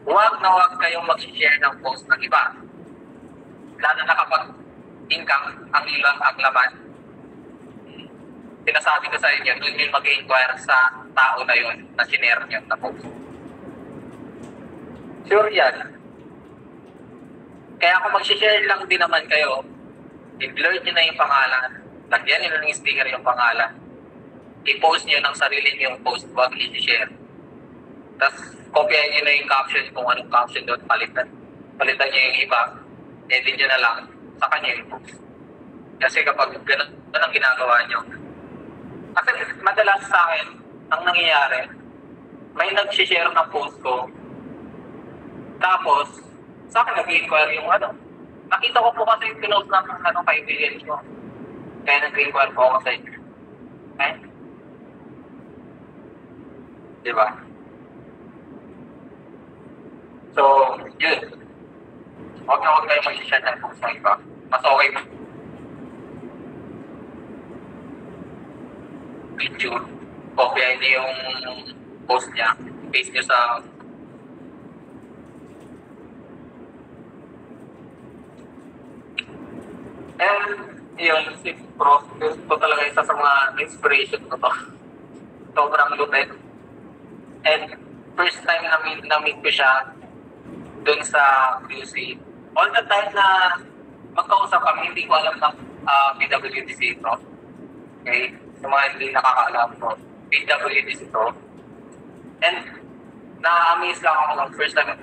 Huwag na huwag kayong mag-share ng post ng iba. Lalo na kapag income ang ilang aglaman. Sinasabi ko sa inyo, doon yung mag-inquire sa tao na yun, na sinare nyo na post. Sure yan. Kaya kung mag-share lang din naman kayo, i-blur nyo na yung pangalan, lagyan nyo ng sticker yung pangalan, i-post nyo ng sarili nyo yung post, huwag i-share. Tapos, kopyahin nyo na yung caption kung anong caption doon palitan. palitan niyo yung iba, edit niyo na lang sa kanya yung post. Kasi kapag ganun ang ginagawa niyo, kasi madalas sa akin, ang nangyayari, may nag-share ng post ko, tapos, sa akin nag-inquire yung ano. Nakita ko po kasi yung pinost ng kaibigan ko. Kaya nag-inquire po ako sa inyo. Okay? Diba? So, yun. Huwag kayo mag-share ng post ng iba. Mas okay mo. Video. Copy ID yung post niya. Paste niyo sa and yun, si Prof, ito talaga isa sa mga inspiration ko to. Sobrang lupit. And first time na-meet ko siya dun sa QC. All the time na magkausap kami, hindi ko alam ng PWDC Prof. Okay? Sa mga hindi nakakaalam ko, PWDC Prof. And na-amaze lang ako ng first time.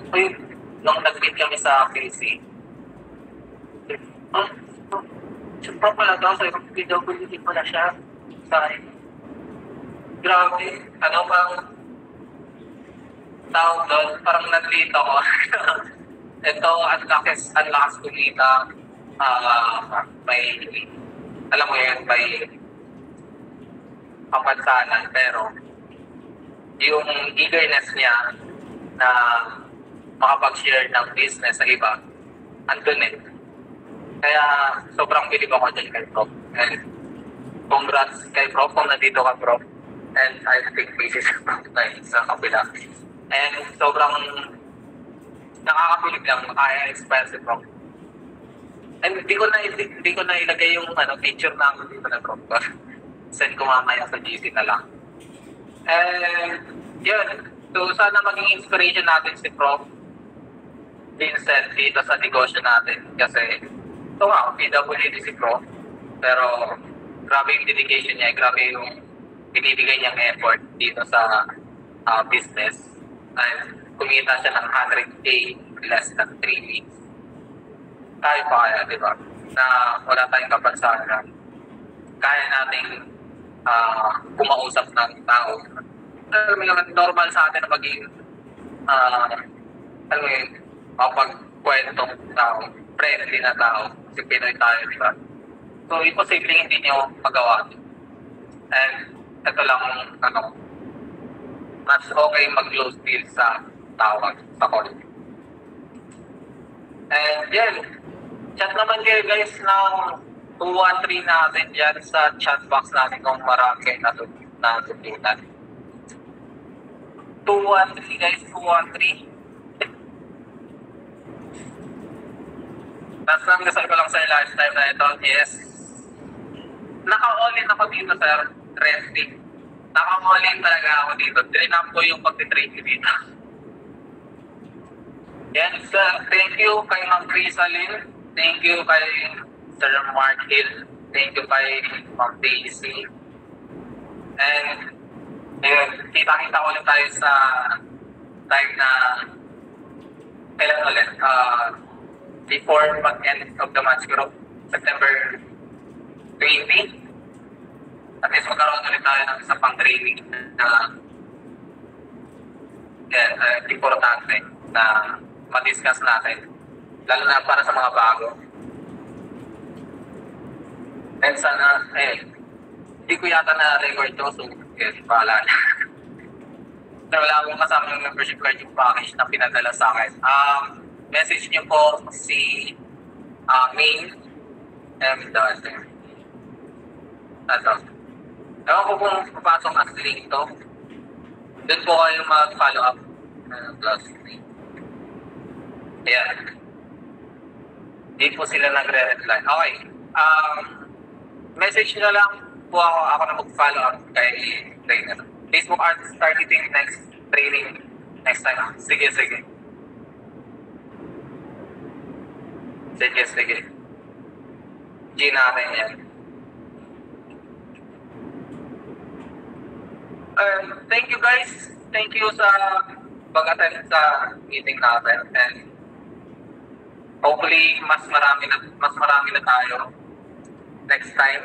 Nung nag-meet kami sa QC. Prof pala daw, sa PWD pala siya. Sorry. Grabe. Ano bang tawag doon? Parang nag-late ako. Ito, ang lakas kumita. May, alam mo yun, may kapansanan. Pero, yung eagerness niya na makapag-share ng business sa iba, andun eh. Kaya sobrang bilib ako dyan kay Prof. And congrats kay Prof kung nandito ka, Prof. And I think basis sa kapila. And sobrang nakakabilib lang, makaya-inspire si Prof. And hindi ko na ilagay yung picture na dito na Prof. Send ko mamaya sa GC na lang. And yun, so sana maging inspiration natin si Prof. Vincent dito sa negosyo natin. Kasi ito nga, PWD si Prof. Pero grabe yung dedication niya, grabe yung binibigay niyang effort dito sa business. And kumita siya ng 100K less than 3 weeks. Kaya pa kaya, di ba? Na wala tayong kapansanan. Kaya nating kumausap ng tao. Normal sa atin na maging mapagkwentong tao, friendly na tao. Kasi Pinoy tayo, di ba? So, imposible hindi nyo magawa. And ito lang, mas okay mag-close deal sa tawag, sa call. And yan, chat naman kayo guys ng 213 natin dyan sa chat box natin kung marami kayo natutunan. 213 guys, 213. Tapos ang gasal ko lang sa lifetime na ito is naka-all-in ako dito sir, resting. Naka-all-in talaga ako dito. Trinap ko yung pag-trade dito. Yan sir, thank you kay Ma'am Crisalyn. Thank you kay Sir Mark Hill. Thank you kay Ma'am Daisy. And yun, kita-kita ulit tayo sa time na kailan ulit? Before mag-end of the month, siguro September 20. At least magkaroon ulit tayo ng isa pang training na importante na ma-discuss natin. Lalo na para sa mga bago. And sana, hindi ko yata na-record to, so yes, bahala na. Pero wala akong kasama yung membership card yung package na pinadala sa akin. Message niyo po si Main and ewan ko kung papasok as link to. Doon po kayo mag-follow up. Plus 3. Ayan. Hindi po sila nagre-reply. Okay. Message nyo lang po ako na mag-follow up kay trainer. Facebook Arts Targeting next training next time. Sige. G natin yan. Thank you guys. Thank you sa pag-attend sa meeting natin. And Hopefully, mas marami na tayo. Next time,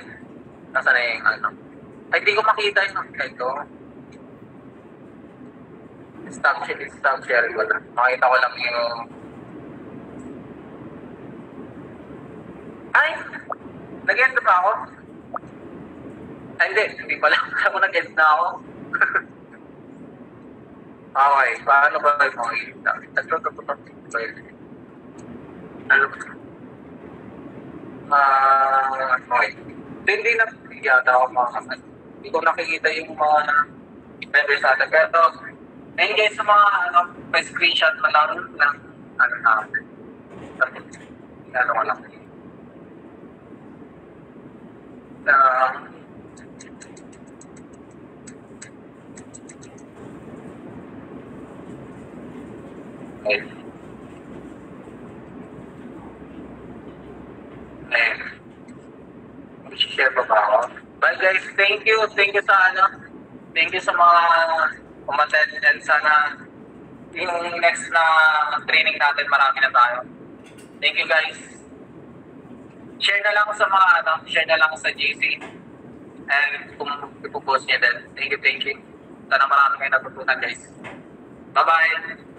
nasa na yung ano. Ay, di ko makita yung ito. Stop sharing ko lang. Makita ko lang yung... Ay! Nag-end ba ako? Ay, hindi pala. Ako nag-end na ako. Okay, paano ba yung makikita? Ano? Okay. Hindi na yata ako makakasal. Hindi ko nakikita yung mga members natin. Pero, ayun guys, sa mga may screenshot na lang ng natin. Ano ko lang. Okay. Share pa ba ako? Bye guys, thank you sa thank you sa mga umattend and sana yung next na training natin marami na tayo. Thank you guys. Share na lang sa mga share na lang sa GC and kung ipopost niya din. Thank you. Sana marami kayo natutunan guys. Bye bye.